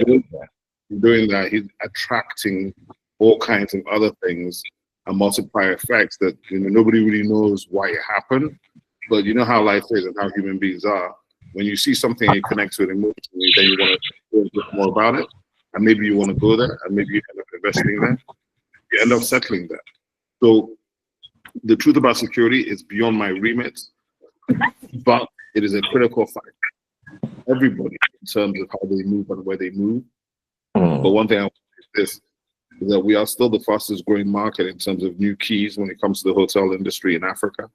doing that, he's attracting all kinds of other things and multiplier effects that nobody really knows why it happened. But you know how life is and how human beings are. When you see something and you connect to it emotionally, then you want to learn more about it. And maybe you want to go there, and maybe you end up investing there. You end up settling there. So the truth about security is beyond my remit, but it is a critical factor. Everybody, in terms of how they move and where they move. But one thing I want to say is that we are still the fastest growing market in terms of new keys when it comes to the hotel industry in Africa.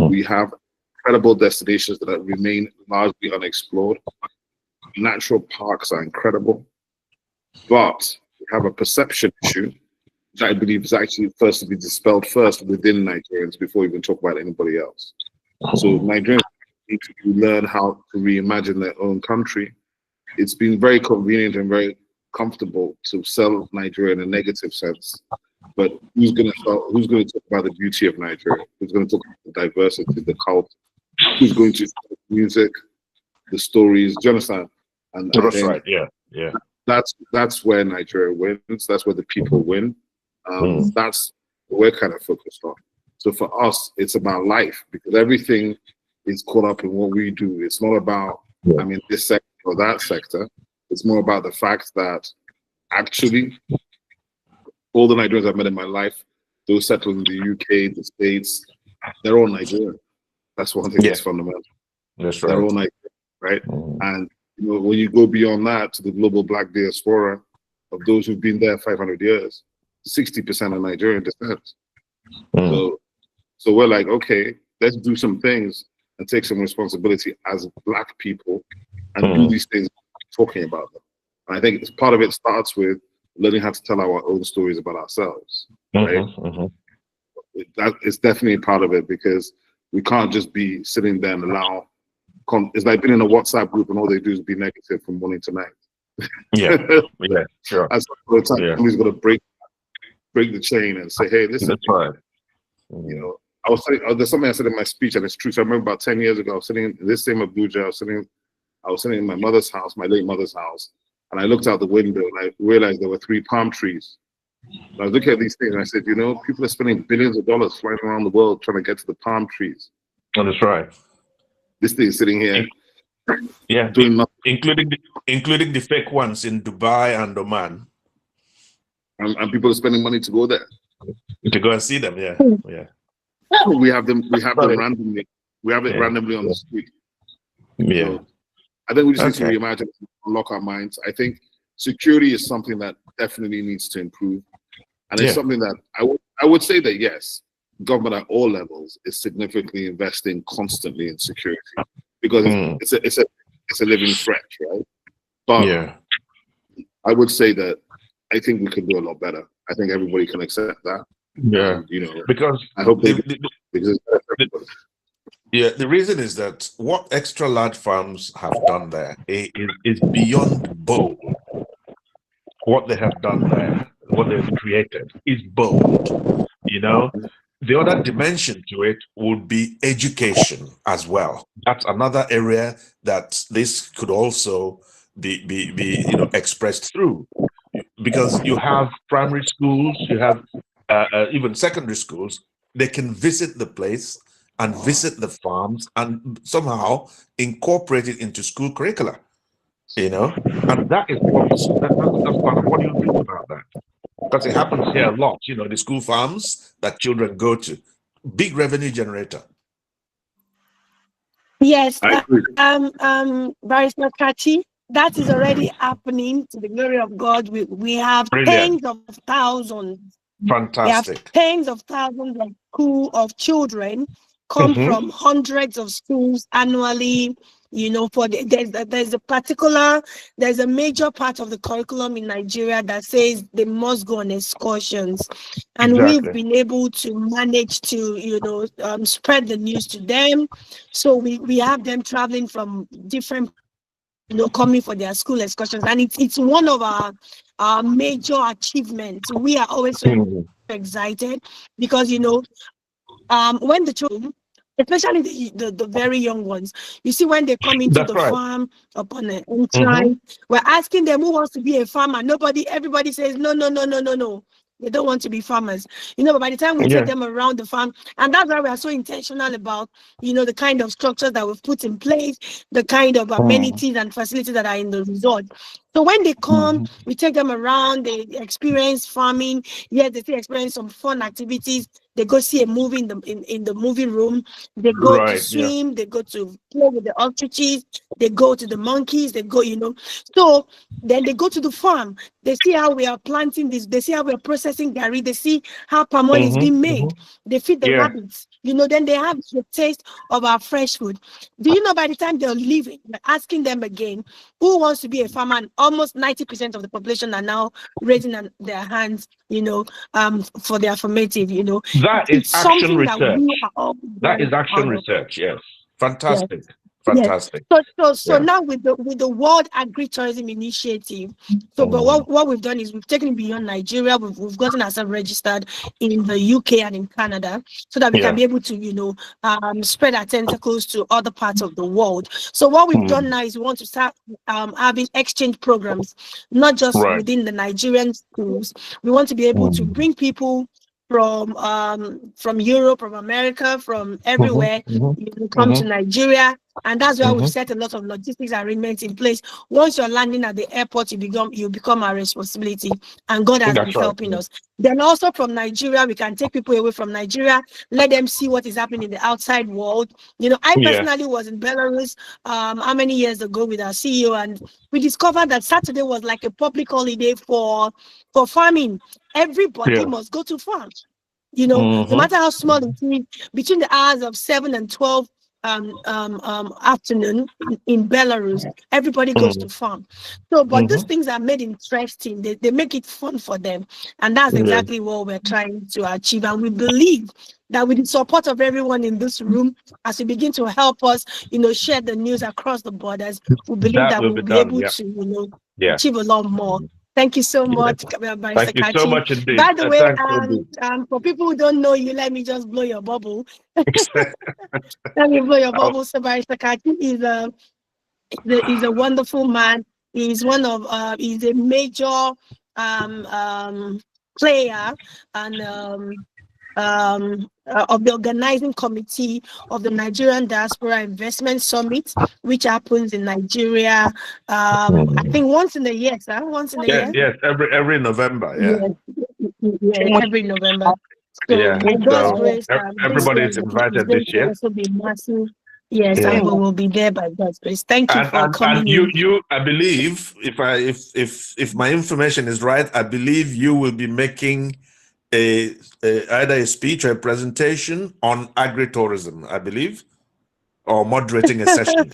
We have incredible destinations that remain largely unexplored. Natural parks are incredible, but we have a perception issue, which I believe is actually first to be dispelled first within Nigerians before we even talk about anybody else. So Nigerians need to learn how to reimagine their own country. It's been very convenient and very comfortable to sell Nigeria in a negative sense, but who's going to talk about the beauty of Nigeria? Who's going to talk about the diversity, the culture? Who's going to talk about music, the stories? Do you understand? And that's right. Yeah. That's where Nigeria wins. That's where the people win. That's what we're kind of focused on. So for us, it's about life, because everything is caught up in what we do. It's not about this sector or that sector. It's more about the fact that actually all the Nigerians I've met in my life, those settled in the UK, the States, they're all Nigerian. That's one thing that's fundamental. That's right. They're all Nigerian, right? And when you go beyond that to the global Black diaspora of those who've been there 500 years, 60% are Nigerian descent. So we're like, okay, let's do some things and take some responsibility as Black people and do these things, talking about them. And I think part of it starts with learning how to tell our own stories about ourselves, right? That is definitely part of it, because we can't just be sitting there and allow. It's like being in a WhatsApp group and all they do is be negative from morning to night. Sure. At some time, somebody's got to break the chain and say, hey, listen. That's right. I was saying, there's something I said in my speech, and it's true. So I remember about 10 years ago, I was sitting in this same Abuja. I was sitting in my mother's house, my late mother's house, and I looked out the window and I realized there were 3 palm trees. And I was looking at these things and I said, people are spending billions of dollars flying around the world trying to get to the palm trees. Oh, that's right. This thing is sitting here, doing nothing. Including the fake ones in Dubai and Oman. And people are spending money to go there. To go and see them, yeah. We have them randomly. We have it randomly on the street. So I think we just need to reimagine, unlock our minds. I think security is something that definitely needs to improve. And it's something that I would say that, yes, government at all levels is significantly investing constantly in security, because it's a living threat, right? But I would say that I think we can do a lot better. I think everybody can accept that. Because I hope the reason is that what extra large farms have done there is beyond bold. What they have done there, what they've created, is bold. The other dimension to it would be education as well. That's another area that this could also be expressed through, because you have primary schools, you have even secondary schools. They can visit the place and visit the farms and somehow incorporate it into school curricula, and that is that's part of what you think about that, because it happens here a lot. The school farms that children go to, big revenue generator. Yes, Barrister Kachi, that is already happening, to the glory of God. We have tens of thousands. Fantastic. We have tens of thousands of children come from hundreds of schools annually. There's a major part of the curriculum in Nigeria that says they must go on excursions, and we've been able to manage to spread the news to them. So we have them traveling from different coming for their school excursions, and it's one of our major achievements. We are always so Mhm. excited because when the children, especially the very young ones, you see when they come into That's the right. farm upon an Hmm. entrance, we're asking them who wants to be a farmer. Everybody says no, no, no, no, no, no. They don't want to be farmers, but by the time we take Yeah. them around the farm, and that's why we are so intentional about, the kind of structures that we've put in place, the kind of Mm. amenities and facilities that are in the resort. So when they come, Mhm. we take them around, they experience farming, yes, they still experience some fun activities. They go see a movie in the movie room. They go to Right. Yeah. swim. They go to play with the ostriches. They go to the monkeys. They go, So then they go to the farm. They see how we are planting this. They see how we are processing gari. They see how palm oil is Hmm. being Hmm. made. They feed the Yeah. rabbits. Then they have the taste of our fresh food. Do you know by the time they're leaving, we're asking them again, who wants to be a farmer? And almost 90% of the population are now raising their hands, for the affirmative, That is it's action something that we research. are all That very is action proud of. research. Yes. Yes. Fantastic. Yes. Fantastic. So Yeah. now with the World Agritourism Initiative, but Mm. what we've done is we've taken it beyond Nigeria. We've gotten ourselves registered in the UK and in Canada, so that we can Yeah. be able to spread our tentacles to other parts of the world. So what we've done Mm. now is we want to start having exchange programs, not just Right. within the Nigerian schools. We want to be able to Mm. bring people from Europe, from America, from Hmm. everywhere. Hmm. You come Hmm. to Nigeria, and that's why we've Hmm. set a lot of logistics arrangements in place. Once you're landing at the airport, you become our responsibility, and God has been That's right. helping Yeah. us. Then also from Nigeria, we can take people away from Nigeria, let them see what is happening in the outside world. I Yeah. personally was in Belarus how many years ago with our CEO, and we discovered that Saturday was like a public holiday for farming. Everybody Yeah. must go to farm. No Hmm. matter how small it is, between the hours of 7 and 12 afternoon in Belarus, everybody goes Mm. to farm. So, but these Hmm. things are made interesting. They make it fun for them. And that's Yeah. exactly what we're trying to achieve. And we believe that with the support of everyone in this room, as we begin to help us, share the news across the borders, we believe That that will we'll be be done. able Yeah. to, Yeah. achieve a lot more. Thank you so Yeah. much, Barrister Thank you so Kachi. much indeed. By the way, Thanks, Obi. for people who don't know you, let me just blow your bubble. Let me blow your Oh, bubble. So Barrister Kachi is a wonderful man. He's he's a major player and of the organizing committee of the Nigerian Diaspora Investment Summit, which happens in Nigeria. I mm. think once in a year, sir. Once in a Yes, year. yes. Every November. Yeah. Yes, yeah, every November. So Yeah. by God's So grace, this everybody year is is invited going this to year. also be massive. Yes, Yeah. and we will be there by God's grace. Thank you for And coming you in. I believe if my information is right, I believe you will be making either a speech or a presentation on agritourism, I believe, or moderating a session.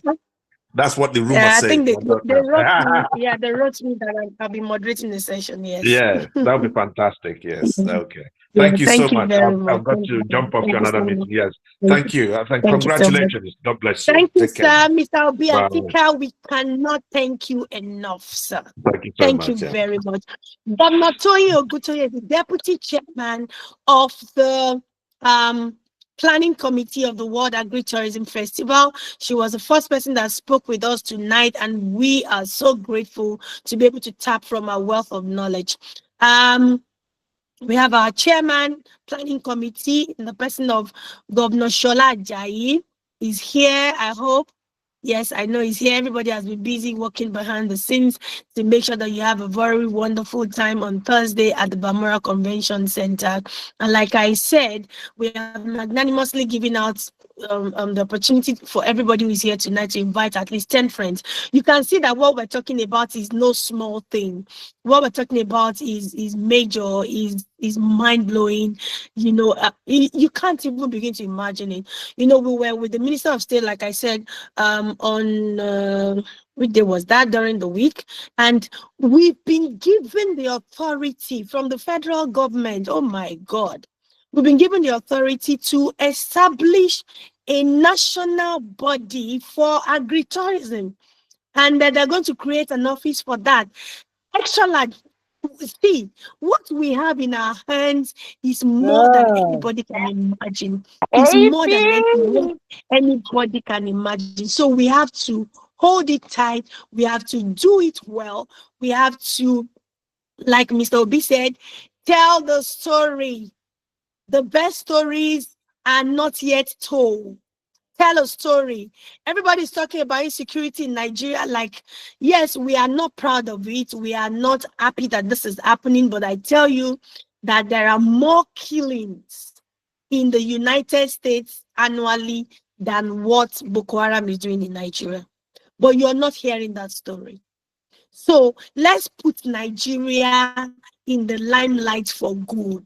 That's what the rumor Yeah, I says. think I don't they know. wrote me. Yeah, they wrote me that I'll be moderating the session. Yes. Yeah, that would be fantastic. Yes. Okay. Yeah. Thank you so Thank you much. very much. I've got to jump off to Thank you another so meeting. much. Yes. Thank Thank you. I think thank you so much. congratulations. God bless you. Thank you, Take care. sir. Mr. Bye. Obiatika, we cannot thank you enough, sir. Thank you so Thank you much. Yeah. very much. Dr. Toyin Ogutoye is the deputy chairman of the planning committee of the World Agritourism Festival. She was the first person that spoke with us tonight, and we are so grateful to be able to tap from our wealth of knowledge. We have our chairman, planning committee, in the person of Governor Shola Ajayi. Is here, I hope. Yes, I know he's here. Everybody has been busy working behind the scenes to make sure that you have a very wonderful time on Thursday at the Bamura Convention Center. And like I said, we have magnanimously given out the opportunity for everybody who is here tonight to invite at least 10 friends. You can see that what we're talking about is no small thing. What we're talking about is major, is mind-blowing. You can't even begin to imagine it. We were with the Minister of State, like I said, on which day was that, during the week, and we've been given the authority from the federal government. Oh my God, we've been given the authority to establish a national body for agritourism. and that they're going to create an office for that. Extra large. See, what we have in our hands is more than anybody can imagine. It's more than anybody can imagine. So we have to hold it tight. We have to do it well. We have to, like Mr. Obi said, tell the story. The best stories are not yet told. Tell a story. Everybody's talking about insecurity in Nigeria. Like, yes, we are not proud of it. We are not happy that this is happening. But I tell you that there are more killings in the United States annually than what Boko Haram is doing in Nigeria. But you're not hearing that story. So let's put Nigeria in the limelight for good.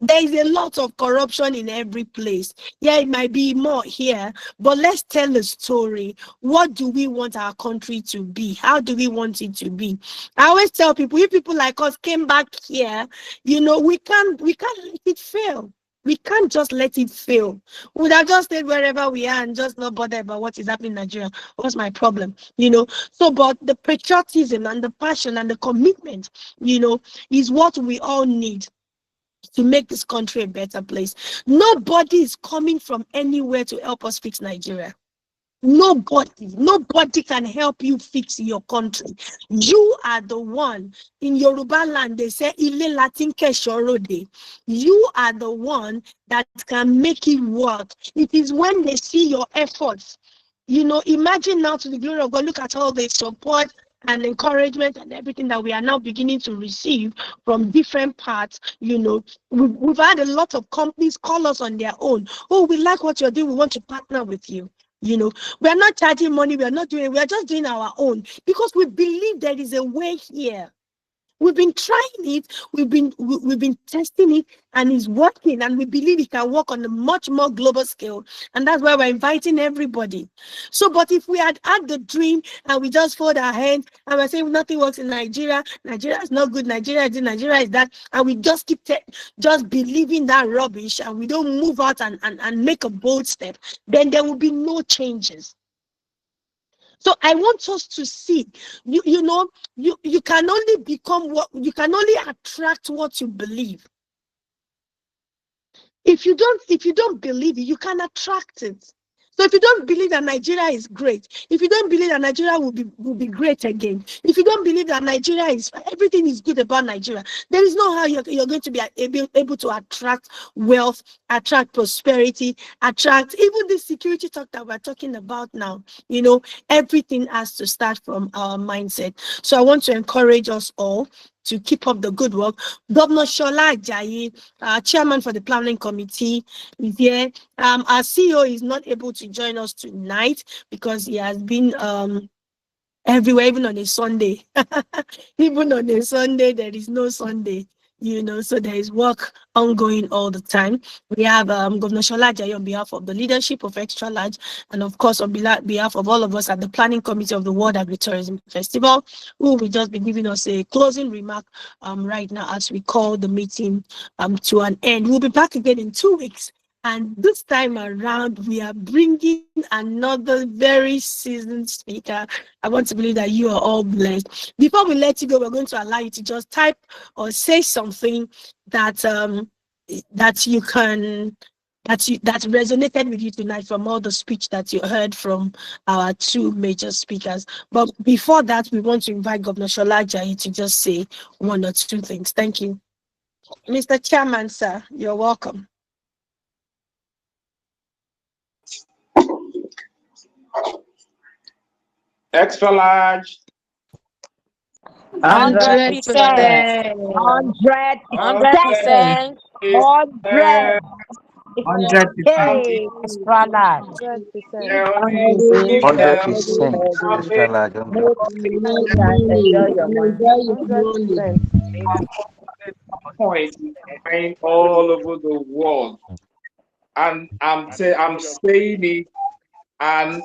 There is a lot of corruption in every place. Yeah, it might be more here, but let's tell a story. What do we want our country to be? How do we want it to be? I always tell people, if people like us came back here, we can't let it fail. We can't just let it fail. We would have just stayed wherever we are and just not bother about what is happening in Nigeria. What's my problem? So, but the patriotism and the passion and the commitment, is what we all need to make this country a better place. Nobody is coming from anywhere to help us fix Nigeria. Nobody can help you fix your country. You are the one. In Yoruba land, they say Ile Latin Keshorode. You are the one that can make it work. It is when they see your efforts. Imagine now, to the glory of God, look at all the support and encouragement and everything that we are now beginning to receive from different parts. We've had a lot of companies call us on their own. Oh, we like what you're doing. We want to partner with you. We are not charging money. We are just doing our own, because we believe there is a way here. We've been trying it, we've been testing it, and it's working, and we believe it can work on a much more global scale, and that's why we're inviting everybody. So, but if we had the dream and we just fold our hands and we're saying nothing works in Nigeria, Nigeria is not good, Nigeria is that, and we just keep just believing that rubbish, and we don't move out and make a bold step, then there will be no changes. So I want us to see, you can only become you can only attract what you believe. If you don't believe it, you can attract it. So if you don't believe that Nigeria is great, if you don't believe that Nigeria will be great again, if you don't believe that Nigeria is everything is good about Nigeria, there is no how you're going to be able to attract wealth, attract prosperity, attract even the security talk that we're talking about now. Everything has to start from our mindset. So I want to encourage us all to keep up the good work. Governor Shola Ajayi, chairman for the planning committee, is here. Our CEO is not able to join us tonight because he has been everywhere, even on a Sunday. Even on a Sunday, there is no Sunday. So there is work ongoing all the time. We have Governor Shola Ajayi on behalf of the leadership of Extra Large, and of course on behalf of all of us at the planning committee of the World Agritourism Festival, who will just be giving us a closing remark right now as we call the meeting to an end. We'll be back again in 2 weeks. And this time around, we are bringing another very seasoned speaker. I want to believe that you are all blessed. Before we let you go, we're going to allow you to just type or say something that that resonated with you tonight from all the speech that you heard from our two major speakers. But before that, we want to invite Governor Shola Ajayi to just say one or two things. Thank you. Mr. Chairman, sir, you're welcome. Extra large. 100%. 100%. 100. 100%. Hey, extra large. 100%. Healthy, 100% extra large. Make money and enjoy your money. 100%. point going all over the world, and I'm saying it, and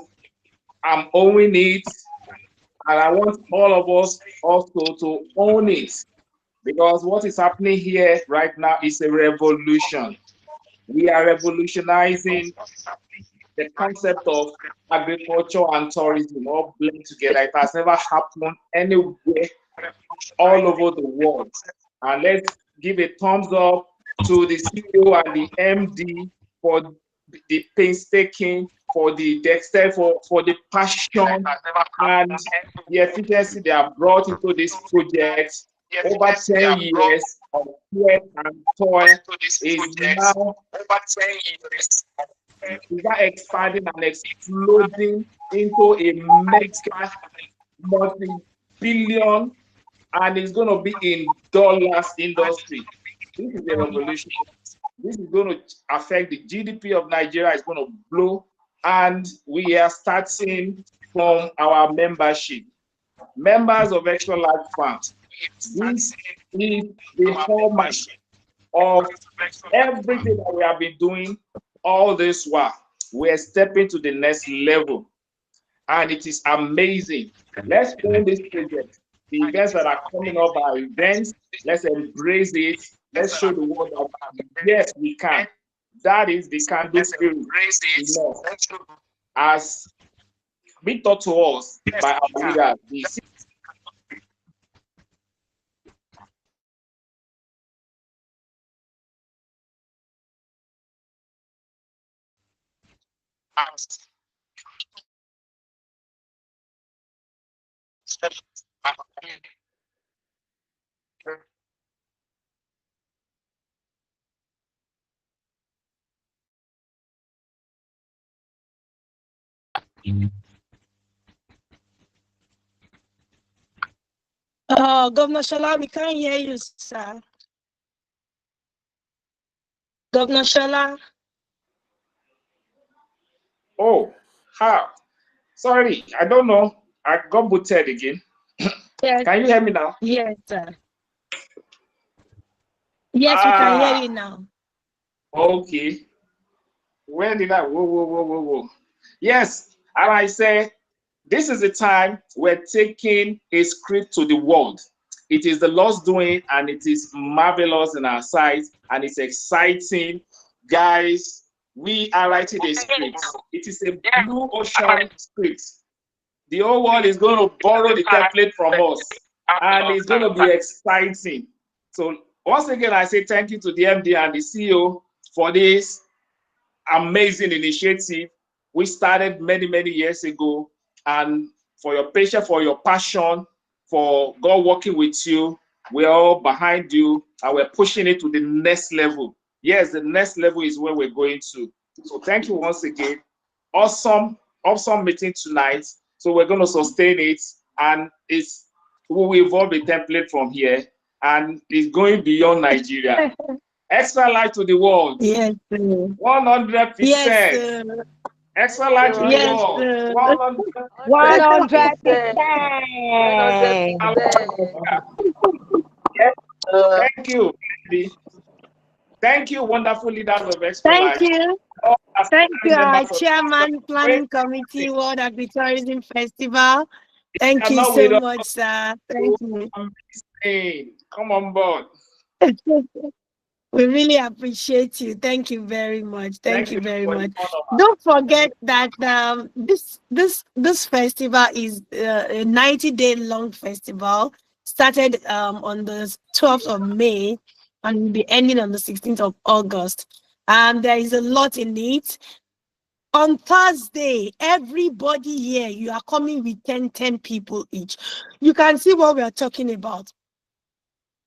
I'm owning it, and I want all of us also to own it, because what is happening here right now is a revolution. We are revolutionizing the concept of agriculture and tourism all blend together. It has never happened anywhere all over the world. And let's give a thumbs up to the CEO and the MD for the painstaking, for the dexter, for the passion and the efficiency they have brought into this project. Over 10 years of sweat and toil is now expanding and exploding into a mega multi-billion, and it's going to be in dollars industry. This is a revolution. This is going to affect the GDP of Nigeria. It's going to blow, and we are starting from our membership. Members of Extra Large Farms, this is the hallmark of everything that we have been doing all this while. We're stepping to the next level, and it is amazing. Let's own this project. The events that are coming up are events. Let's embrace it. Let's show the world that yes, we can. That is the candle spirit enough, as been taught to us by our leaders. Governor Shola, we can't hear you, sir. Governor Shola. Oh, how? Sorry, I don't know. I got booted again. Yes. Can you hear me now? Yes, sir. Yes, we can hear you now. Okay. Where did I? Whoa. Yes, and I say, this is the time we're taking a script to the world. It is the Lord's doing, and it is marvelous in our sight, and it's exciting. Guys, we are writing a script. It is a blue ocean script. The whole world is going to borrow the template from us, and it's going to be exciting. So once again, I say thank you to the MD and the CEO for this amazing initiative. We started many years ago, and for your patience, for your passion, for God working with you, we're all behind you, and we're pushing it to the next level. Yes, the next level is where we're going to. So thank you once again. Awesome meeting tonight. So we're going to sustain it, and we will evolve a template from here, and it's going beyond Nigeria. Extra life to the world. Yes, 100%. Yes, Extra life to the yes, world. 100%. Yes. Thank you. Thank you, wonderful leaders of Extra Thank Life. you. Thank you, our Chairman, Planning Committee, World Agritourism Festival. Thank you so much, sir. Thank you. Come on board. We really appreciate you. Thank you very much. Thank you very much. Don't forget that this festival is a 90-day long festival. Started on the 12th of May and will be ending on the 16th of August. There is a lot in it. On Thursday, everybody here, you are coming with 10 people each. You can see what we are talking about.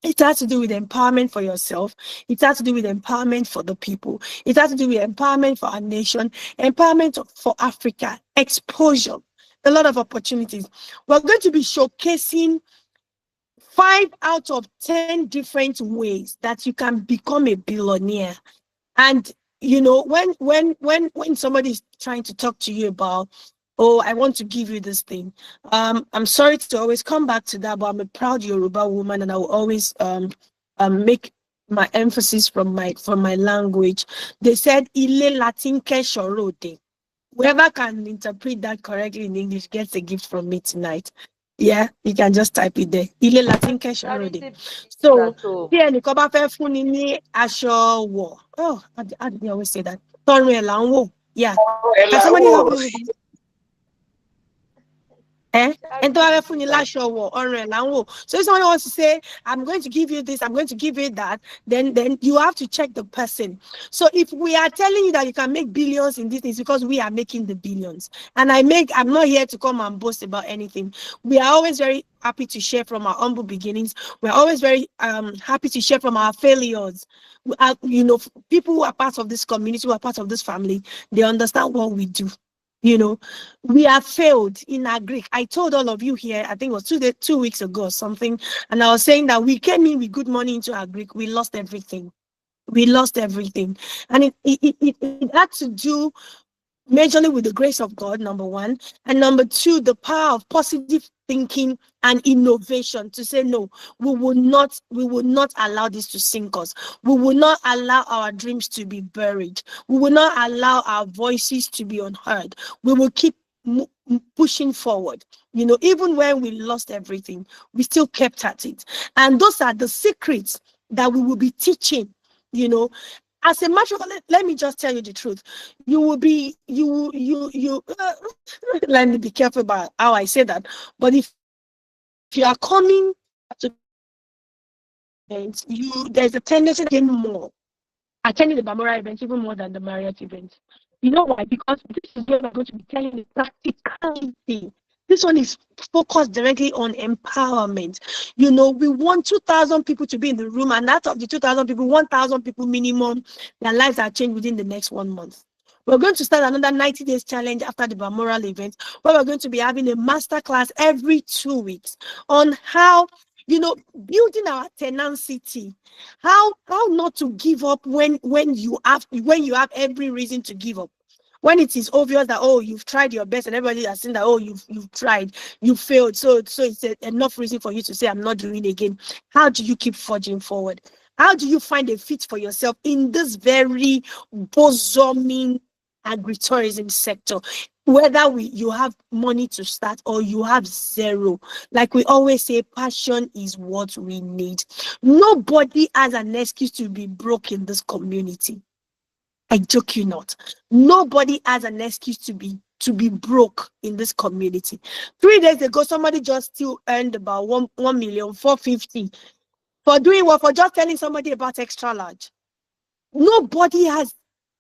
It has to do with empowerment for yourself. It has to do with empowerment for the people. It has to do with empowerment for our nation, empowerment for Africa, exposure, a lot of opportunities. We're going to be showcasing 5 out of 10 different ways that you can become a billionaire. And you know, when somebody is trying to talk to you about, oh, I want to give you this thing, I'm sorry to always come back to that, but I'm a proud Yoruba woman, and I will always make my emphasis from my language. They said ile Latin keshorode. Whoever can interpret that correctly in English gets a gift from me tonight. Yeah, you can just type it there. Ile Latin keshorode. So here ni koba fe fún ni ní aṣọ wọ̀. Oh, I always say that. Tọrùn ẹ̀ là ń wò. Yeah. Can somebody help me with this? And so if someone wants to say, I'm going to give you this, I'm going to give you that, then you have to check the person. So if we are telling you that you can make billions in this, it's because we are making the billions. And I'm not here to come and boast about anything. We are always very happy to share from our humble beginnings. We're always very happy to share from our failures. People who are part of this community, who are part of this family, they understand what we do. We have failed in our Greek. I told all of you here, I think it was 2 weeks ago or something, and I was saying that we came in with good money into our Greek. We lost everything. And it had to do majorly with the grace of God, number one, and number two, the power of positive thinking and innovation to say no. We will not allow this to sink us. We will not allow our dreams to be buried. We will not allow our voices to be unheard. We will keep pushing forward. Even when we lost everything, we still kept at it. And those are the secrets that we will be teaching. As a matter of fact, let me just tell you the truth. Let me be careful about how I say that. But if you are coming to events, there's a tendency to gain more. Attending the Bamora event even more than the Marriott event. You know why? Because this is where we're going to be telling the practicality. This one is focused directly on empowerment. We want 2,000 people to be in the room, and out of the 2,000 people, 1,000 people minimum, their lives are changed within the next 1 month. We're going to start another 90 days challenge after the Balmoral event, where we're going to be having a master class every 2 weeks on how, building our tenacity, how not to give up when you have every reason to give up. When it is obvious that, you've tried your best and everybody has seen that, you've tried, you failed. So it's enough reason for you to say, I'm not doing it again. How do you keep forging forward? How do you find a fit for yourself in this very bosoming agritourism sector? Whether you have money to start or you have zero, like we always say, passion is what we need. Nobody has an excuse to be broke in this community. I joke you not. Nobody has an excuse to be broke in this community. 3 days ago, somebody just still earned about 1,450,000 for doing what? For just telling somebody about extra large. Nobody has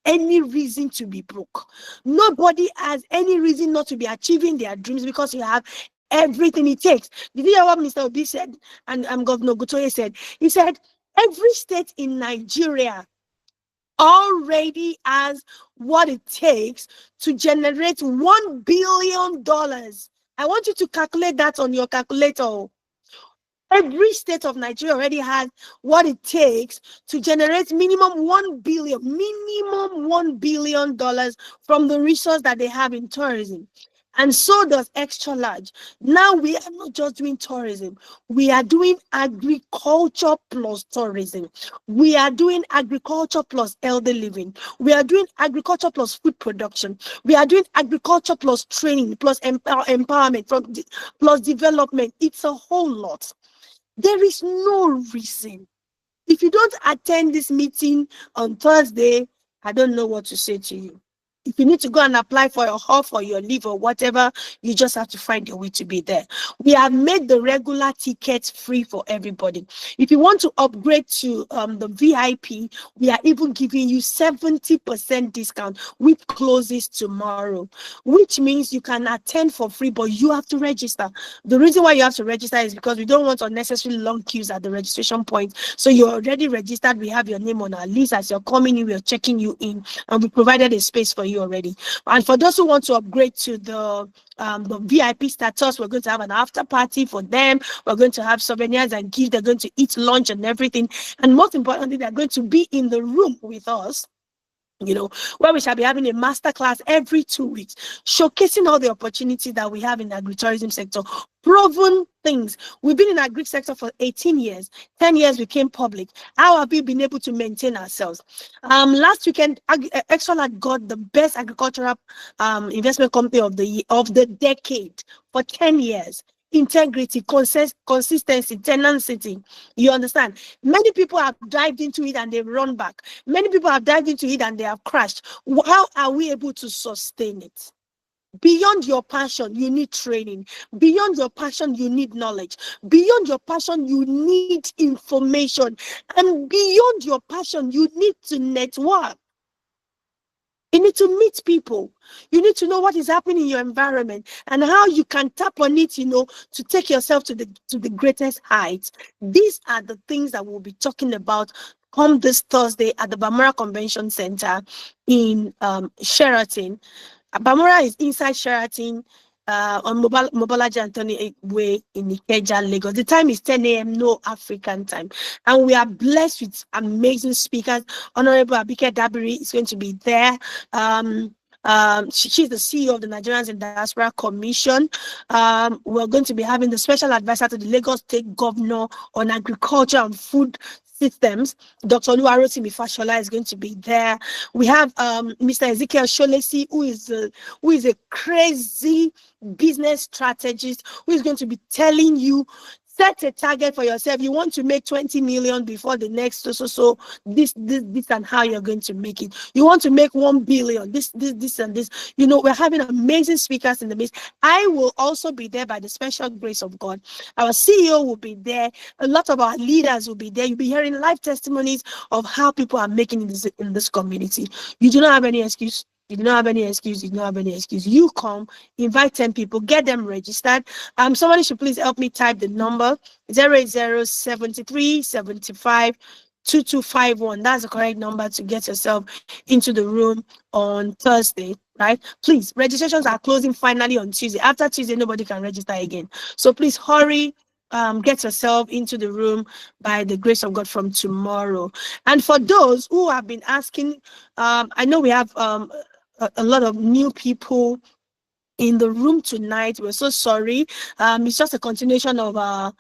any reason to be broke. Nobody has any reason not to be achieving their dreams because you have everything it takes. Did you hear what Mr. Obi said and Governor Gutoye said? He said every state in Nigeria already has what it takes to generate $1 billion. I want you to calculate that on your calculator. Every state of Nigeria already has what it takes to generate minimum $1 billion from the resource that they have in tourism. And so does extra large. Now we are not just doing tourism. We are doing agriculture plus tourism. We are doing agriculture plus elder living. We are doing agriculture plus food production. We are doing agriculture plus training, plus empowerment, plus development. It's a whole lot. There is no reason. If you don't attend this meeting on Thursday, I don't know what to say to you. If you need to go and apply for your off or your leave or whatever, you just have to find your way to be there. We have made the regular tickets free for everybody. If you want to upgrade to the VIP, we are even giving you 70% discount, which closes tomorrow, which means you can attend for free, but you have to register. The reason why you have to register is because we don't want unnecessary long queues at the registration point. So you're already registered. We have your name on our list. As you're coming in, we're checking you in, and we provided a space for you already. And for those who want to upgrade to the VIP status, we're going to have an after party for them. We're going to have souvenirs and gifts. They're going to eat lunch and everything. And most importantly, they're going to be in the room with us, where we shall be having a master class every 2 weeks, showcasing all the opportunities that we have in the agritourism sector, proven things. We've been in the agri sector for 18 years, 10 years we came public. How have we been able to maintain ourselves? Last weekend, Extralat got the best agricultural investment company of the decade for 10 years. integrity, consistency, tenacity. You understand? Many people have dived into it and they've run back. Many people have dived into it and they have crashed. How are we able to sustain it? Beyond your passion, you need training. Beyond your passion, you need knowledge. Beyond your passion, you need information. And beyond your passion, you need to network. You need to meet people. You need to know what is happening in your environment and how you can tap on it, to take yourself to the greatest heights. These are the things that we'll be talking about come this Thursday at the Bamara Convention Center in Sheraton. Bamara is inside Sheraton, on Mobolaji Anthony Way in Ikeja, Lagos. The time is 10 a.m. no African time, and we are blessed with amazing speakers. Honorable Abike Dabiri is going to be there. She's the CEO of the Nigerians in Diaspora Commission. We're going to be having the special advisor to the Lagos State Governor on agriculture and food systems. Dr. Oluwarotimi Fashola is going to be there. We have Mr. Ezekiel Sholesi, who is a crazy business strategist, who is going to be telling you, set a target for yourself. You want to make 20 million before the next so this and how you're going to make it. You want to make 1 billion, this and this. We're having amazing speakers in the midst. I will also be there by the special grace of God. Our CEO will be there. A lot of our leaders will be there. You'll be hearing live testimonies of how people are making in this community. You do not have any excuse. You do not have any excuse. You do not have any excuse. You come, invite 10 people, get them registered. Somebody should please help me type the number 08073752251. That's the correct number to get yourself into the room on Thursday, right? Please, registrations are closing finally on Tuesday. After Tuesday, nobody can register again. So please hurry. Get yourself into the room by the grace of God from tomorrow. And for those who have been asking, I know we have a lot of new people in the room tonight. We're so sorry. It's just a continuation of a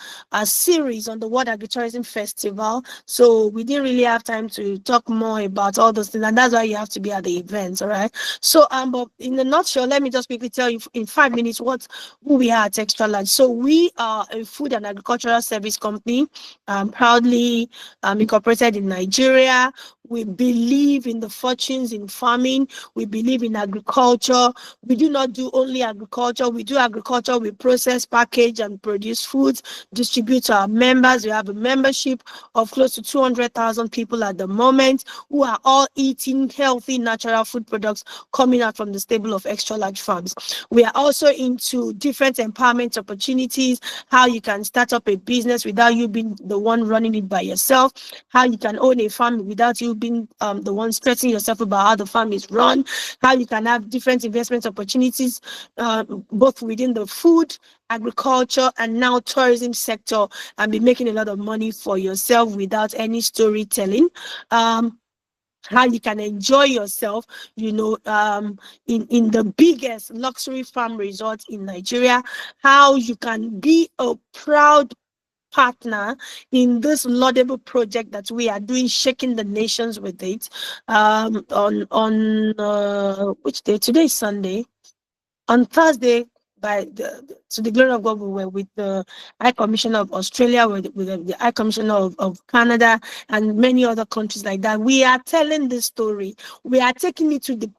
series on the World Agritourism Festival. So we didn't really have time to talk more about all those things, and that's why you have to be at the events, all right? So, but in a nutshell, let me just quickly tell you in 5 minutes who we are at Extra Large. So we are a food and agricultural service company, proudly incorporated in Nigeria. We believe in the fortunes in farming. We believe in agriculture. We do not do only agriculture. We do agriculture. We process, package, and produce foods, distribute to our members. We have a membership of close to 200,000 people at the moment who are all eating healthy, natural food products coming out from the stable of Extra Large Farms. We are also into different empowerment opportunities, how you can start up a business without you being the one running it by yourself, how you can own a farm without you being the one stressing yourself about how the farm is run, how you can have different investment opportunities, both within the food, agriculture, and now tourism sector, and be making a lot of money for yourself without any storytelling. How you can enjoy yourself, in the biggest luxury farm resort in Nigeria, how you can be a proud partner in this laudable project that we are doing, shaking the nations with it. On which day? Today is Sunday. On Thursday, to the glory of God, we were with the High Commissioner of Australia, with the High Commissioner of Canada, and many other countries like that. We are telling this story. We are taking it to the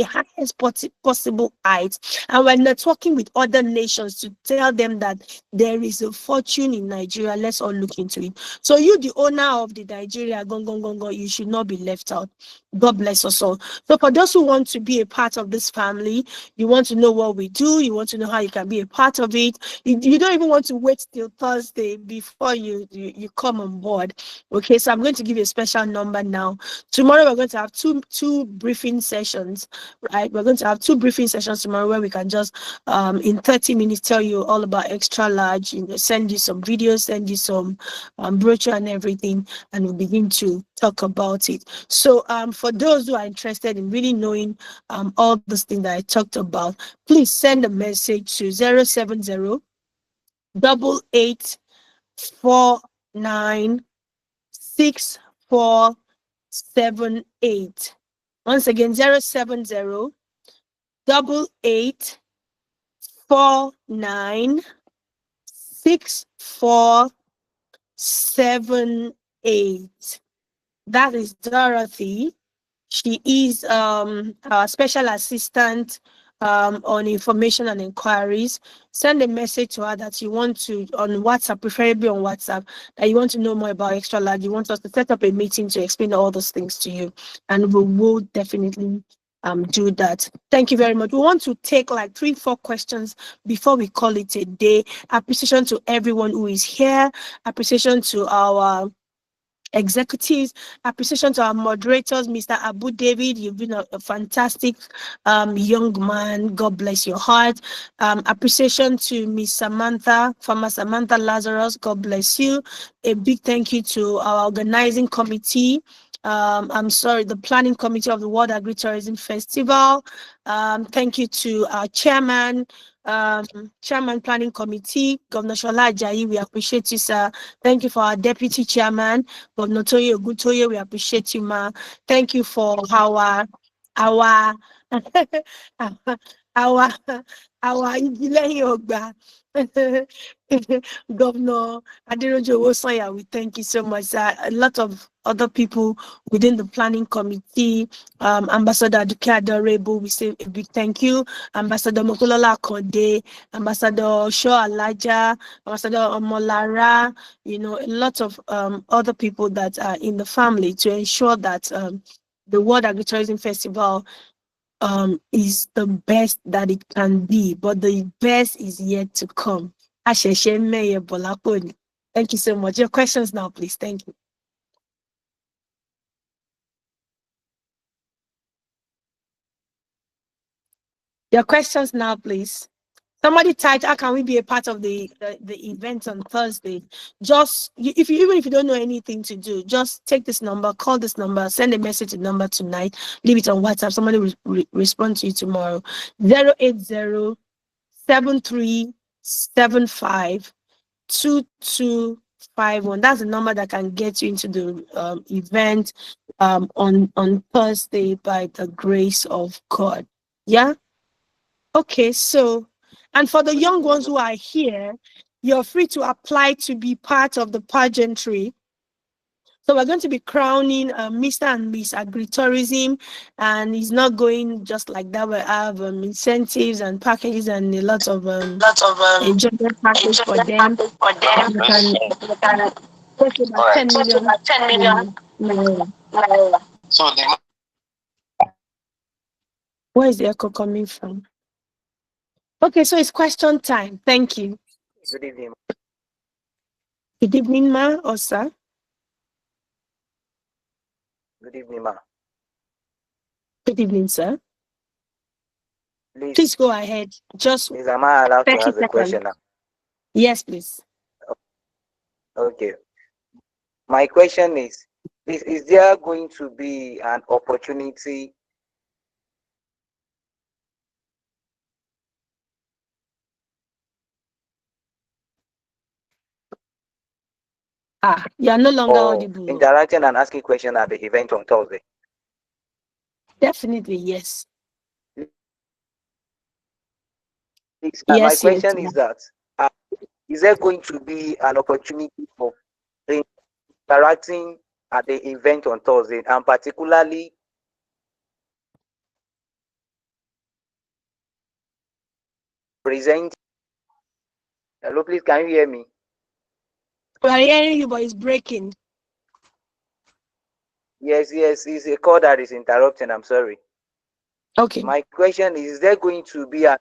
highest possible heights, and we're networking with other nations to tell them that there is a fortune in Nigeria. Let's all look into it. So you, the owner of the Nigeria Gongo, you should not be left out. God bless us all. So for those who want to be a part of this family, you want to know what we do, you want to know how you can be a part of it, you don't even want to wait till Thursday before you come on board. Okay, so I'm going to give you a special number now. Tomorrow we're going to have two briefing sessions, right? We're going to have two briefing sessions tomorrow where we can just in 30 minutes tell you all about Extra Large, send you some videos, send you some brochure and everything, and we'll begin to talk about it. So for those who are interested in really knowing all those things that I talked about, please send a message to 070 88496478. Once again, 070 8849 6478. That is Dorothy. She is our special assistant on information and inquiries. Send a message to her that you want to, on WhatsApp, preferably on WhatsApp, that you want to know more about extra large. You want us to set up a meeting to explain all those things to you, and we will definitely do that. Thank you very much. We want to take like 3-4 questions before we call it a day. Appreciation to everyone who is here. Appreciation to our executives, appreciation to our moderators, Mr. Abu David. You've been a fantastic young man. God bless your heart. Appreciation to Miss Samantha, Farmer Samantha Lazarus. God bless you. A big thank you to our organizing committee. The planning committee of the World Agritourism Festival. Thank you to our chairman, chairman planning committee, Governor Shola Ajayi. We appreciate you, sir. Thank you for our deputy chairman, Governor Toye Oguntoye. We appreciate you, ma. Thank you for our our our Igileyin Ogba. Governor Aderojo Owosanya, we thank you so much. A lot of other people within the planning committee, Ambassador Aduke Adorable, we say a big thank you. Ambassador Mokolola Konde, Ambassador Sho Alaja, Ambassador Omolara, a lot of other people that are in the family to ensure that the World Agritourism Festival is the best that it can be, but the best is yet to come. Thank you so much. Your questions now, please. Thank you. Your questions now, please. Somebody typed, how can we be a part of the event on Thursday? Just, even if you don't know anything to do, just take this number, call this number, send a message to the number tonight, leave it on WhatsApp. Somebody will respond to you tomorrow. 080-7375-2251. That's the number that can get you into the event on Thursday by the grace of God. Yeah? Okay, so, and for the young ones who are here, you're free to apply to be part of the pageantry. So we're going to be crowning Mr. and Miss Agritourism, and it's not going just like that. We have incentives and packages and a lot of enjoyment package for them. You can take about 10 million. So where is the echo coming from? Okay, so it's question time. Thank you. Good evening. Good evening, ma or sir. Good evening, ma. Good evening, sir. Please go ahead. Just please, am I allowed to ask a question now? Yes, please. Okay. My question is there going to be an opportunity you are no longer audible. Interacting and asking questions at the event on Thursday? Definitely, yes. Yes, my question is that is there going to be an opportunity for interacting at the event on Thursday, and particularly present? Hello, please, can you hear me? We are hearing you, but it's breaking. Yes, it's a call that is interrupting. I'm sorry. Okay. My question is there going to be an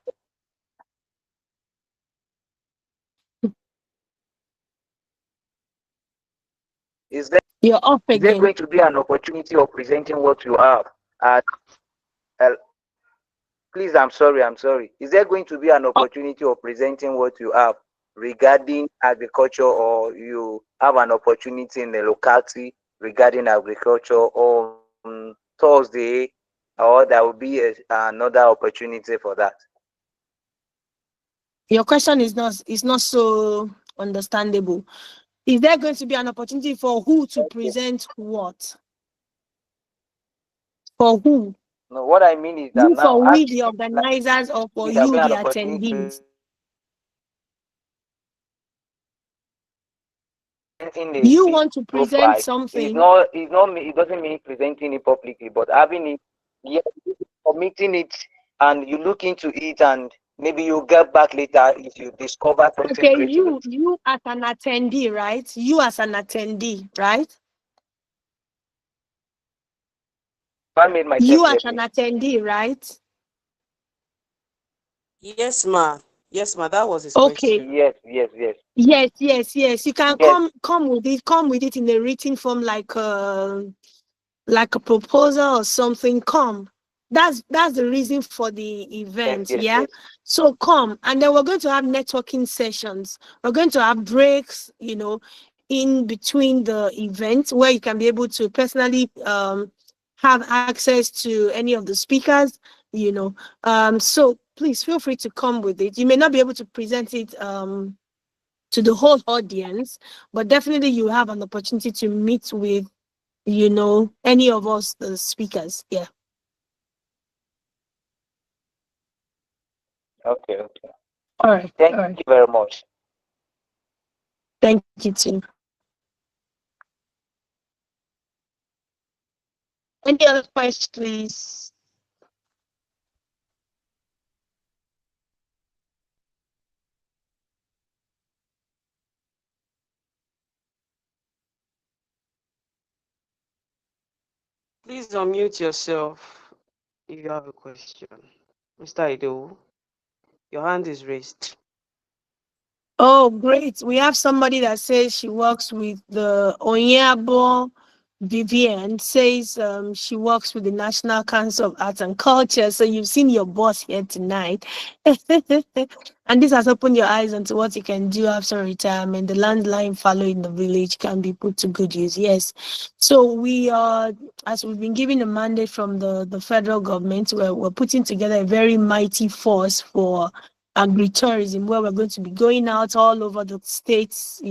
is there going to be an opportunity of presenting what you have at please, I'm sorry. Is there going to be an opportunity of presenting what you have regarding agriculture, or you have an opportunity in the locality regarding agriculture on Thursday, or there will be another opportunity for that? Your question is not so understandable. Is there going to be an opportunity for who to present what? For who? No, what I mean is that now, for we the organizers, or for you the attendees? presenting the You speech want to present profile. something. It's not me. It doesn't mean presenting it publicly, but having it, yeah, committing it, and you look into it, and maybe you get back later if you discover something Okay, great in it. you as an attendee, right? You as an attendee, right? I made myself You clear, as an please. attendee, right? Yes, ma. Yes, ma. That was his Okay. question. Yes, yes, yes, Yes. You can yes. come with it. Come with it in a written form, like a proposal or something. Come. That's the reason for the Yes, event. yes, Yeah. yes. So come, and then we're going to have networking sessions. We're going to have breaks. In between the events where you can be able to personally have access to any of the speakers. So please feel free to come with it. You may not be able to present it to the whole audience, but definitely you have an opportunity to meet with, any of us, the speakers. Yeah. Okay, okay. All right. Thank All right. you very much. Thank you too. Any other questions, please? Please unmute yourself if you have a question. Mr. Ido, your hand is raised. Oh, great. We have somebody that says she works with the Onyabo. Vivian says she works with the National Council of Arts and Culture. So you've seen your boss here tonight. And this has opened your eyes onto what you can do after retirement. The landline fallow in the village can be put to good use. Yes. So we are, as we've been given a mandate from the federal government, we're putting together a very mighty force for agritourism, where we're going to be going out all over the states,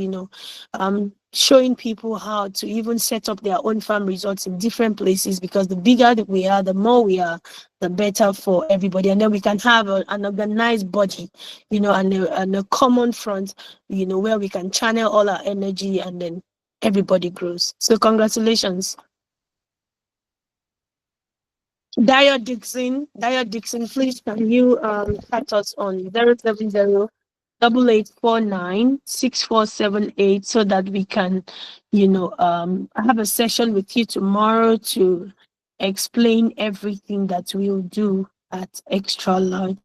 showing people how to even set up their own farm resorts in different places, because the bigger that we are, the more we are, the better for everybody. And then we can have an organized body, and a common front, where we can channel all our energy, and then everybody grows. So congratulations. Dio Dixon, please can you catch us on 070 8849 6478, so that we can, have a session with you tomorrow to explain everything that we'll do at Extra Large.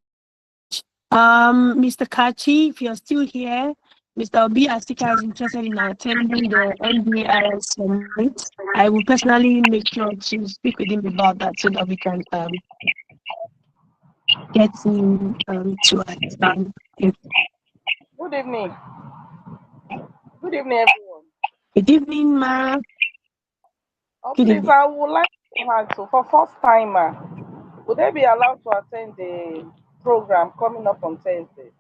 Mr. Kachi, if you're still here, Mr. Obi Asika is interested in attending the NBIS summit. I will personally make sure to speak with him about that, so that we can get him to attend. Good evening. Good evening, everyone. Good evening, ma. Good Please, evening. I would like to ask, so for first timer, would they be allowed to attend the program coming up on Thursday?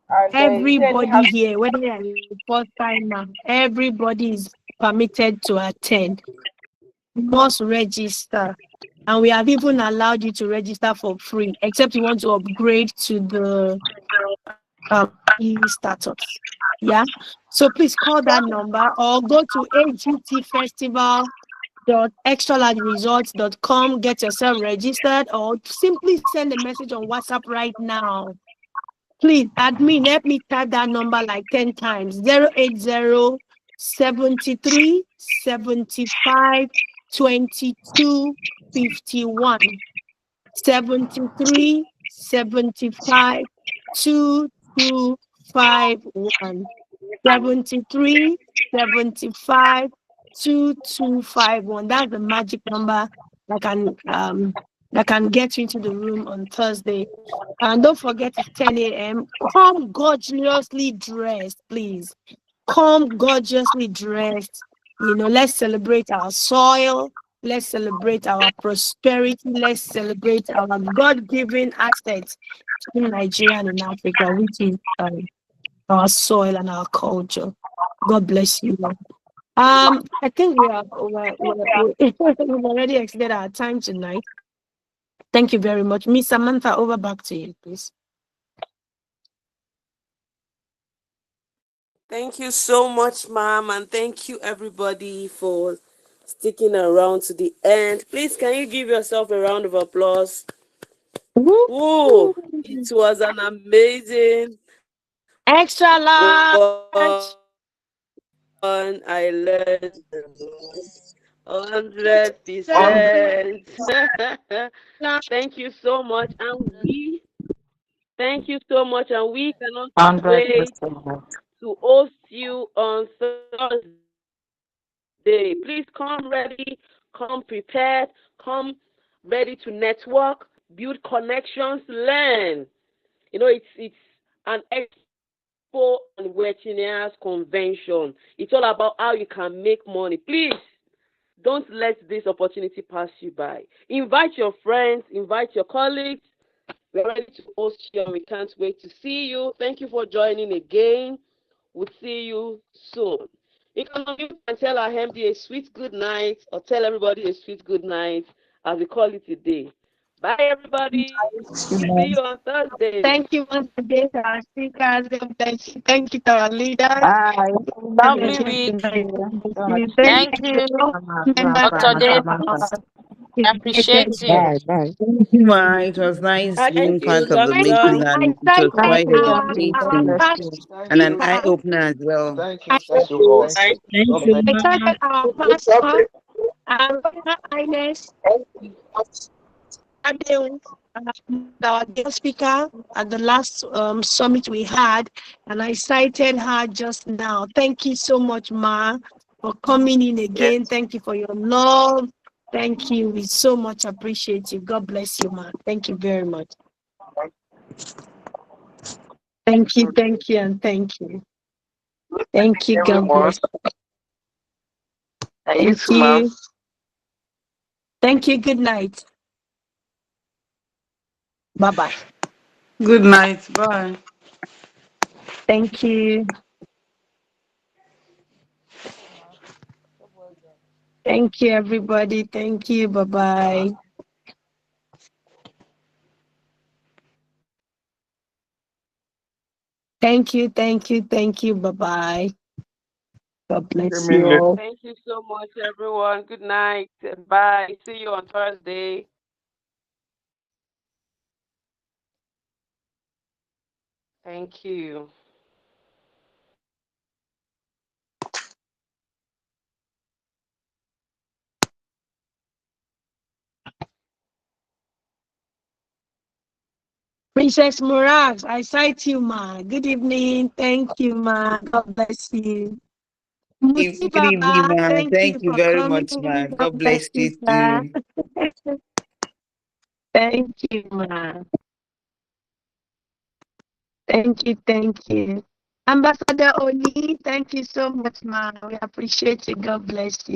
And is there any Everybody here, whether you're a first timer, everybody is permitted to attend. You must register. And we have even allowed you to register for free, except you want to upgrade to the status. Yeah. So please call that number or go to agtfestival.extralargeresorts.com, get yourself registered, or simply send a message on WhatsApp right now. Please, admin, help me type that number like 10 times. 080 73 75 22 51. 73 75 2251. 73 75 2251. That's the magic number that can get you into the room on Thursday. And don't forget it's 10 a.m. Come gorgeously dressed, please. Come gorgeously dressed. Let's celebrate our soil. Let's celebrate our prosperity. Let's celebrate our God-given assets in Nigeria and in Africa, which is our soil and our culture. God bless you. I think we've already exceeded our time tonight. Thank you very much. Miss Samantha, over back to you, please. Thank you so much, ma'am, and thank you everybody for sticking around to the end. Please, can you give yourself a round of applause? Woo! It was an amazing Extra large. one. I learned 100%. Thank you so much, and we thank you so much, and we cannot wait 100%. to host you on Thursday. Please come ready, come prepared, come ready to network, build connections, learn. It's an expo and Wetinias convention. It's all about how you can make money. Please don't let this opportunity pass you by. Invite your friends, invite your colleagues. We're ready to host you and we can't wait to see you. Thank you for joining again. We'll see you soon. You can unmute and tell our MD a sweet good night or tell everybody a sweet good night as we call it a day. Bye, everybody. See you on Thursday. Thank you once again to our speakers. God bless you. Thank you to our leaders. Bye. Lovely Thank week. you. Thank Thank you you, all members Dr. of Dave. our I appreciate you. Bye. Bye. Thank you, Ma. It was nice being Thank you, part of the Thank Doctor. you. meeting, I and it was cited quite Thank you, God our educating bless past you. and an eye speakers. opener as well. I Thank you all. Thank you, Ma. cited our pastor, our Royal Highness, Adeon, our guest speaker at the last summit we had, and I cited her just now. Thank you so much, Ma, for coming in again. Thank you for your love. Thank you. We so much appreciate you. God bless you, Ma. Thank you very much. Thank you, and thank you. Thank you. God bless. Thank you. Thank you. Good night. Bye-bye. Good night. Bye. Thank you. Thank you, everybody. Thank you. Bye-bye. Thank you. Thank you. Thank you. Bye-bye. God bless you all. Thank you so much, everyone. Good night. Bye. See you on Thursday. Thank you. Princess Murax, I cite you, ma. Good evening. Thank you, ma. God bless you. Musi Good evening, Baba, Ma. thank you Thank you for very coming. much, Ma. God God bless bless you, you sir. too. Thank you, ma. Thank you, thank you. Ambassador Oni, thank you so much, ma. We appreciate you. God bless you.